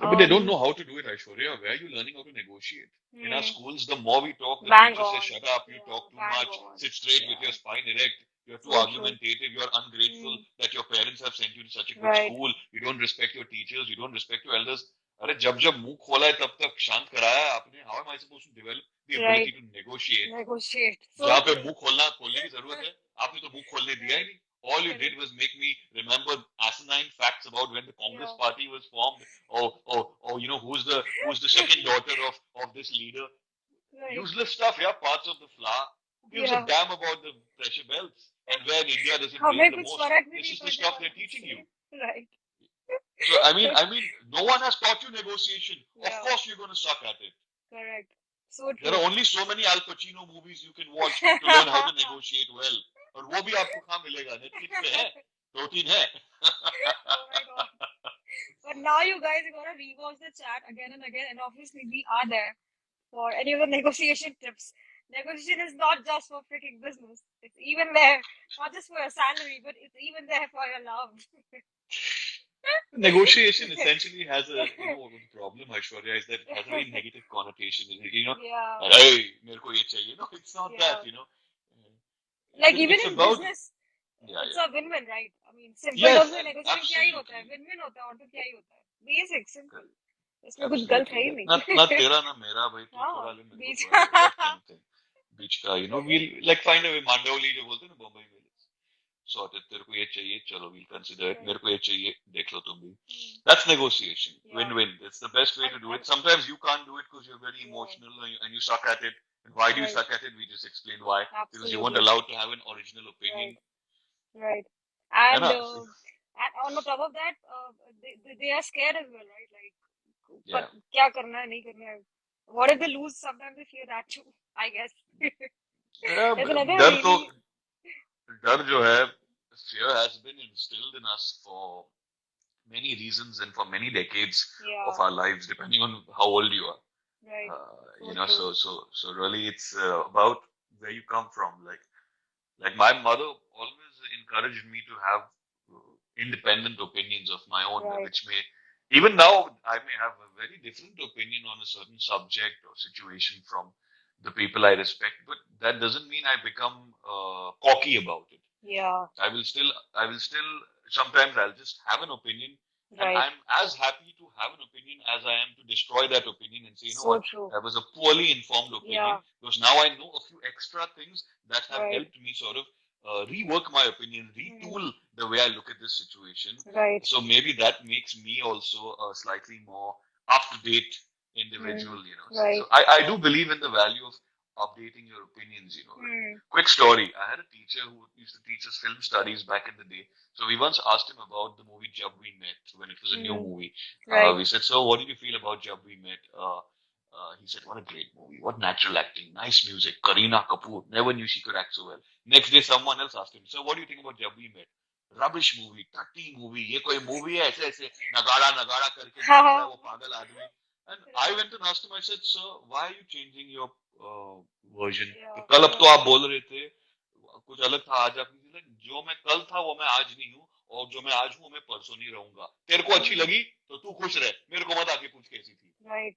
Yeah, but they don't Um. know how to do it, Aishwarya. Where are you learning how to negotiate? In our Hmm, schools, the more we talk, the bang teacher says, on. shut up, you Yeah. talk too Bang much, on. sit straight with Yeah. your spine erect, you're too So true. argumentative, you're ungrateful Hmm. that your parents have sent you to such a good Right. school, you don't respect your teachers, you don't respect your elders. अरे जब मुंह खोला है तब तक शांत कराया है आपने. How am I supposed to develop the Right. ability to negotiate Negotiate. So जहाँ पे true. मुंह खोलने की जरूरत है आपने तो मुंह खोलने दिया ही Right. नहीं. All you did Correct. was make me remember asinine facts about when the Congress Yeah. party was formed. Or who's the second daughter of this leader. Right. Useless stuff, yeah, parts of the flower. Who gives a Yeah. damn about the pressure belts and where in India does it rain हमें the कुछ most? फर्क भी This नहीं is the पड़ने stuff they're वाला teaching you. इससे. Right. So I mean, no one has taught you negotiation. Of Yeah. course, you're going to suck at it. Correct. So There true. are only so many Al Pacino movies you can watch to learn how to negotiate well. और वो भी आपको कहाँ मिलेगा? Netflix पे है, 2-3 है. Oh my God. But now you guys are gonna rewatch the chat again and again, and obviously we are there for any of the negotiation tips. Negotiation is not just for freaking business. It's even there, not just for your salary, but it's even there for your love. Negotiation essentially has the problem, Aishwarya, is that it has a very negative connotation. Yeah, Hey, मेरे को ये चाहिए. No, it's not yeah. that. Like even It's in about, business, yeah, it's yeah. a win-win, right? I mean, simple Yes, terms में negotiation क्या ही होता है? absolutely. Win-win होता है और तो क्या ही होता है? Basic, simple. इसमें कुछ गलत है Absolutely. ही ना नहीं. तेरा ना मेरा भाई तू हाँ, थोड़ा ले मेरे को बीच. थोड़ा दे that kind of thing. बीच का we'll like find a way. Mandavali जो बोलते हैं ना बम्बई में. Sorted. तेरे को ये चाहिए चलो we'll consider it. Right. मेरे को ये चाहिए देख लो तुम भी. Hmm. That's negotiation. Yeah. Win-win. It's the best way to do And it. Sometimes you can't do it because you're very yeah, emotional and you suck at it. And why do you right. suck at it? We just explained why. Because you weren't Absolutely. allowed to have an original Right. opinion. Right. है And ना? on the top of that, they are scared as well, right? Like, Yeah. but क्या करना है नहीं करना है. What if they lose? Sometimes they fear that too, I guess. There's another डर तो really, डर जो है, fear has been instilled in us for many reasons and for many decades yeah, of our lives, depending on how old you are. right. You So know, true. so really, it's about where you come from. Like my mother always encouraged me to have independent opinions of my own, Right. which may even now I may have a very different opinion on a certain subject or situation from the people I respect, but that doesn't mean I become cocky about it. Yeah, I will still, sometimes I'll just have an opinion, and right. I'm as happy to have an opinion as I am to destroy that opinion and say, you know So what, true. that was a poorly informed opinion, Yeah, because now I know a few extra things that have right. helped me sort of rework my opinion, Mm, retool the way I look at this situation. right. So maybe that makes me also a slightly more up to date Mm, individual, you know. So right. I do believe in the value of updating your opinions, you know. Mm, Quick story. I had a teacher who used to teach us film studies back in the day. So we once asked him about the movie Jab We Met when it was a new mm, movie. right. We said, so what did you feel about Jab We Met? He said, what a great movie. What natural acting. Nice music. Kareena Kapoor. Never knew she could act so well. Next day, someone else asked him, so what do you think about Jab We Met? Rubbish movie. Tutty movie. ये कोई movie है ऐसे ऐसे नगाड़ा नगाड़ा करके नाच रहा है Haha. वो पागल आदमी. And I Right. went and asked him, I said, sir, why are you changing your version Yeah, कल अब तो correct. आप बोल रहे थे कुछ अलग था आज आप जो मैं कल था वो मैं आज नहीं हूँ और जो मैं आज हूँ मैं परसों नहीं रहूंगा तेरे को अच्छी Mm, लगी तो तू खुश रह मेरे को मत आके पूछ कैसी थी right.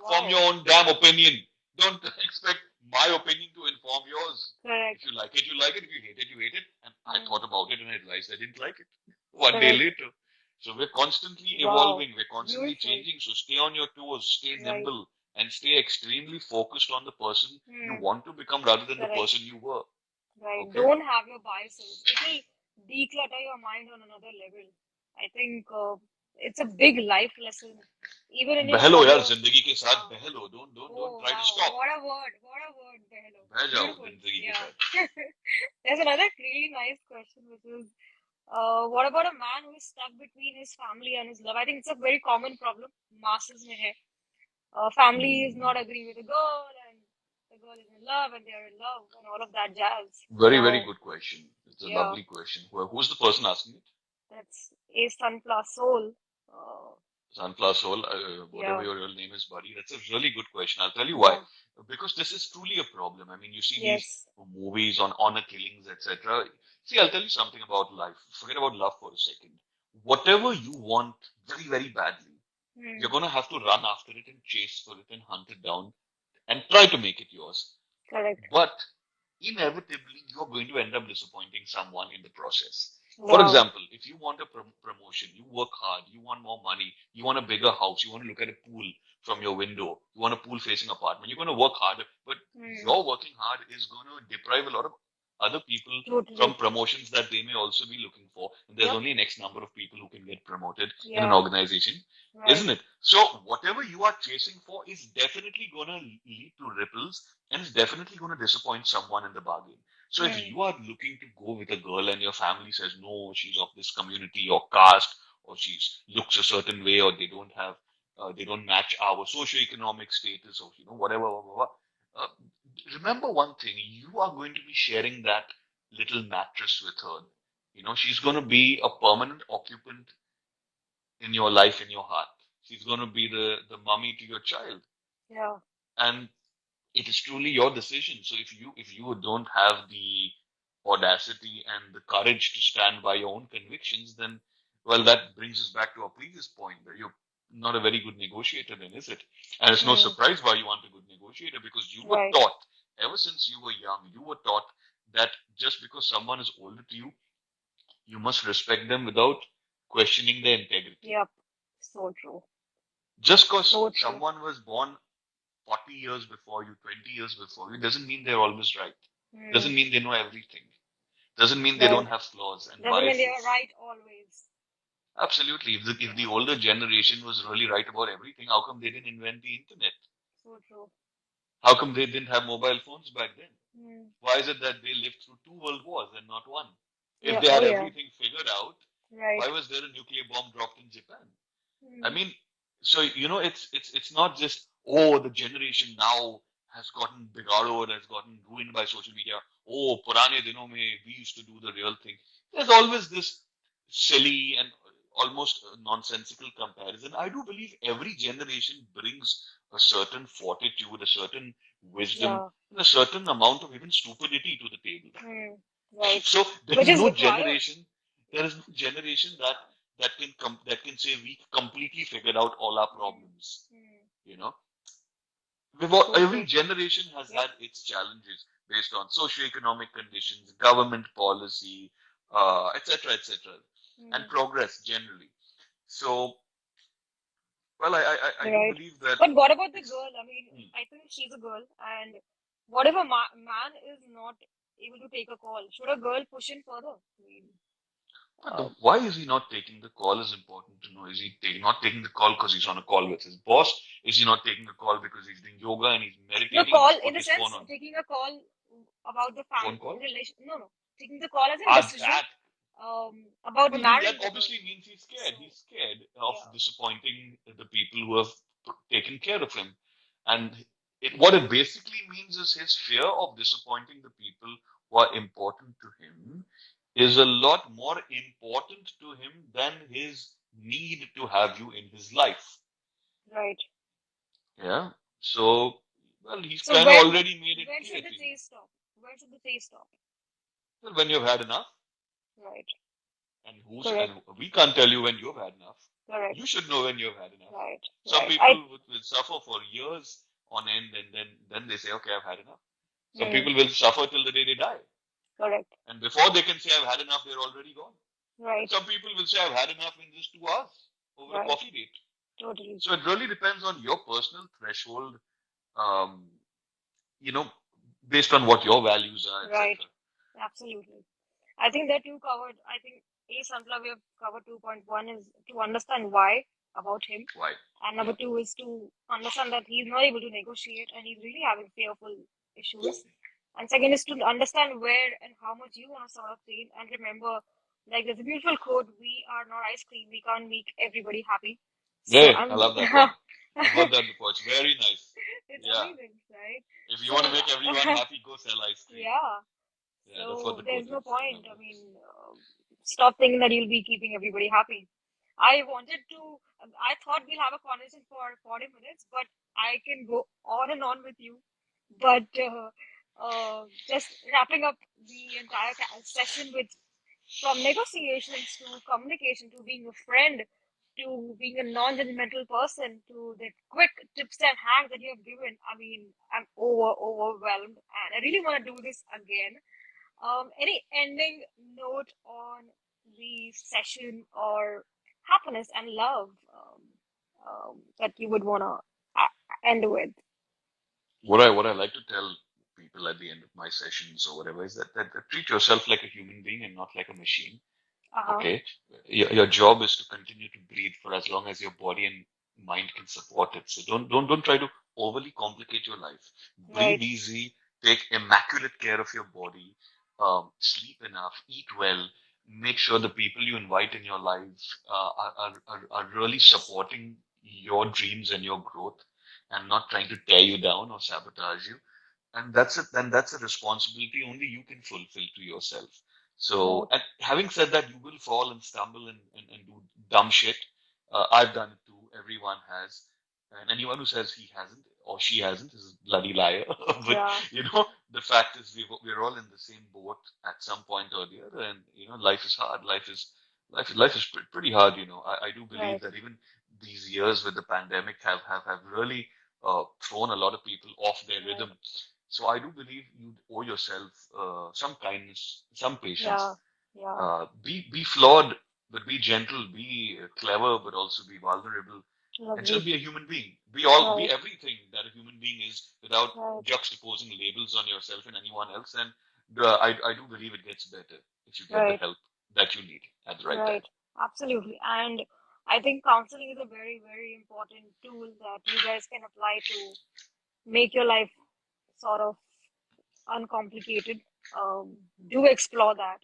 form Wow. your own damn opinion don't expect my opinion to inform yours if Correct. you like it you like it if you hate it you hate it and I Mm, thought about it and I realized I didn't like it one day correct. later so we're constantly Wow. evolving we're constantly Beautiful. changing so stay on your toes stay Right. nimble and stay extremely focused on the person you Mm, want to become rather than the correct. person you were. Right. Okay? Don't have your biases. It'll declutter your mind on another level. I think it's a big life lesson, even in your बहलो यार career. जिंदगी के साथ Yeah. बहलो don't Oh, try to wow. stop What a word. What a word, Behlo. बह जाओ Beautiful. जिंदगी के Yeah. साथ There's another really nice question, which is, what about a man who is stuck between his family and his love? I think it's a very common problem. Masses mein hai. Family is not agreeing with the girl, and the girl is in love, and they're in love, and all of that jazz. very So, good question it's a yeah, lovely question who's the person asking it that's a sun plus soul. Sunflower Soul, whatever Yeah, your real name is, buddy. That's a really good question. I'll tell you why. yeah, Because this is truly a problem. I mean, you see these yes, movies on honor killings, etc. See, I'll tell you something about life. Forget about love for a second. Whatever you want very, very badly, you're hmm, going to have to run after it and chase for it and hunt it down and try to make it yours. correct. But inevitably, you're going to end up disappointing someone in the process. For Wow. example, if you want a promotion, you work hard, you want more money, you want a bigger house, you want to look at a pool from your window, you want a pool facing apartment, you're going to work harder, but Hmm, your working hard is going to deprive a lot of other people from totally. promotions that they may also be looking for. And there's Yep. only an X number of people who can get promoted in an Yeah. organization, Right. isn't it? So whatever you are chasing for is definitely going to lead to ripples and it's definitely going to disappoint someone in the bargain. So if Hmm. you are looking to go with a girl and your family says no, she's of this community or caste, or she looks a certain way, or they don't match our socioeconomic status, or whatever, blah, blah, blah. Uh, remember one thing: you are going to be sharing that little mattress with her. She's going to be a permanent occupant in your life, in your heart. She's going to be the mummy to your child, Yeah. and it is truly your decision. So if you don't have the audacity and the courage to stand by your own convictions, then well, that brings us back to our previous point that you're not a very good negotiator, then is it? And it's no Hmm. surprise why you aren't a good negotiator because you were Right. taught ever since you were young, you were taught that just because someone is older to you, you must respect them without questioning their integrity. Yep. So true. Just because So true. someone was born 40 years before you, 20 years before you, doesn't mean they're always right. Hmm. Doesn't mean they know everything. Doesn't mean they don't Right. have flaws and Doesn't mean they are biases. right always. Absolutely. If the Yeah. older generation was really right about everything, how come they didn't invent the internet? So true. How come they didn't have mobile phones back then? Hmm. Why is it that they lived through two world wars and not one? If Yeah. they Oh had yeah. everything figured out, Right. why was there a nuclear bomb dropped in Japan? I Hmm. mean, so it's not just the generation now has gotten bigadoed, has gotten ruined by social media. Oh, purane dinon mein we used to do the real thing. There's always this silly and almost nonsensical comparison. I do believe every generation brings a certain fortitude, a certain wisdom, and a certain amount of even stupidity to the table. Right. So there Which is is no required. generation. There is no generation that can say we completely figured out all our problems. You know, every generation has had its challenges based on socioeconomic conditions, government policy, etc., etc., and progress generally. So, well, I do Right. believe that. But what about the girl? I mean, I think she's a girl, and what if a man is not able to take a call? Should a girl push in further? I mean, Why is he not taking the call is important to know. Is he not taking the call because he's on a call with his boss? Is he not taking the call because he's doing yoga and he's the meditating and call he's in put the his sense phone on taking a call about the phone family call? relation. No, no, taking the call as a Ah, decision that. about Well, then marrying that the girl. obviously means he's scared. So He's scared of yeah, disappointing the people who have taken care of him. And what it basically means is his fear of disappointing the people who are important to him is a lot more important to him than his need to have you in his life. right. Yeah. So, well, he's So kind of already made it when clear should the to you. chase stop? When should the chase stop? Well, when you've had enough, Right. and who's Correct. and we can't tell you when you've had enough. Correct. You should know when you've had enough. Right. Some Right. people will suffer for years on end, and then they say, okay, I've had enough. Some people will suffer till the day they die, Correct. and before they can say I've had enough, they're already gone. Right. Some people will say I've had enough in just 2 hours over a Right. coffee date. Totally. So it really depends on your personal threshold, um, you know, based on what your values are, Right. etc. Absolutely. I think that you covered, I think A Sunflower we have covered 2.1 is to understand why about him. Why? And Yeah. number two is to understand that he's not able to negotiate and he's really having fearful issues. And second is to understand where and how much you want to sort of feel. And remember, like there's a beautiful quote, we are not ice cream, we can't make everybody happy. So Yeah, I I'm love that one. I've heard that before. It's very nice. it's Yeah. amazing, right? If you So want to make everyone happy, go sell ice cream. yeah. Yeah, that's what So the there's quote no is. I point. love I that. mean, stop thinking that you'll be keeping everybody happy. I wanted to, I thought we'll have a conversation for 40 minutes, but I can go on and on with you. But just wrapping up the entire session with from negotiations to communication to being a friend to being a non-judgmental person to the quick tips and hacks that you have given. I mean, I'm overwhelmed and I really want to do this again. Any ending note on the session or happiness and love that you would want to end with? What I like to tell people at the end of my sessions or whatever is that treat yourself like a human being and not like a machine. Uh-huh. Okay, your job is to continue to breathe for as long as your body and mind can support it. So don't try to overly complicate your life. Breathe Right. easy, take immaculate care of your body, sleep enough, eat well. Make sure the people you invite in your life are really supporting your dreams and your growth, and not trying to tear you down or sabotage you. And that's it. Then that's a responsibility only you can fulfill to yourself. So, Right. and having said that, you will fall and stumble and do dumb shit. I've done it too. Everyone has. And anyone who says he hasn't or she hasn't is a bloody liar. But, Yeah. the fact is we're all in the same boat at some point or the other. And, life is hard. Life is pretty hard. I do believe Right. that even these years with the pandemic have really thrown a lot of people off their Right. rhythm. So I do believe you owe yourself some kindness, some Yeah. patience. Yeah. Be flawed, but be gentle. Be clever, but also be vulnerable, and Lovely. just be a human being. Be Right. everything that a human being is, without Right. juxtaposing labels on yourself and anyone else. And I do believe it gets better if you get the Right. help that you need at the right Right. time. Absolutely. And I think counseling is a very, very important tool that you guys can apply to make your life sort of uncomplicated. Do explore that.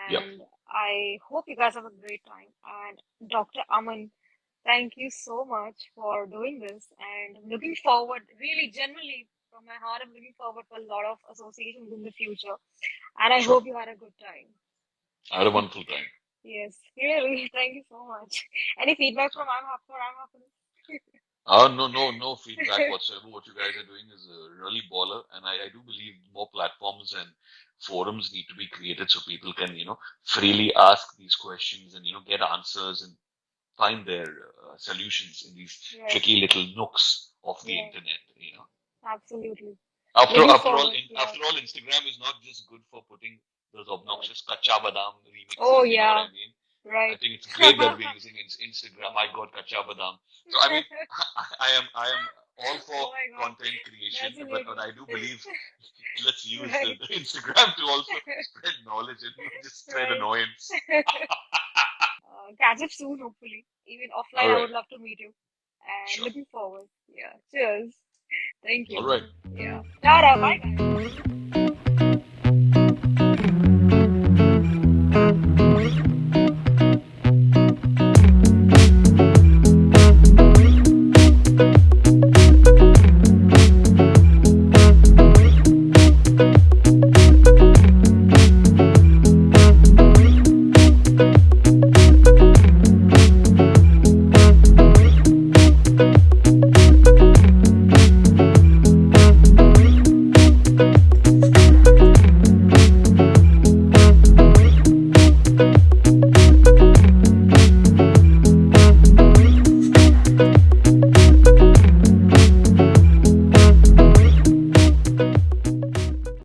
Yep. And I hope you guys have a great time. And Dr. Aman, thank you so much for doing this. And I'm looking forward, really, genuinely. from my heart. I'm looking forward for a lot of associations in the future. And I Sure. hope you had a good time. I had a wonderful time. Yes, really. Thank you so much. Any feedback from I'm happy? No feedback whatsoever. What you guys are doing is really baller, and I do believe more platforms and forums need to be created so people can, freely ask these questions and, get answers and find their solutions in these Right, tricky little nooks of the right. internet. Absolutely. After Looking after all, forward. Yeah. after all, Instagram is not just good for putting those Right. obnoxious kacha badam Oh remixes. You know what yeah. I mean? I Right. think it's great that we're using Instagram. I got kacha badam. So I mean, I am all for Oh my God. content creation, That's but hilarious. I do believe let's use Right. the Instagram to also spread knowledge and not just spread Right. annoyance. Catch up soon, hopefully. Even offline, All I right, would love to meet you. And sure. looking forward. Yeah. Cheers. Thank All you. right. Yeah. Tara. Bye, guys.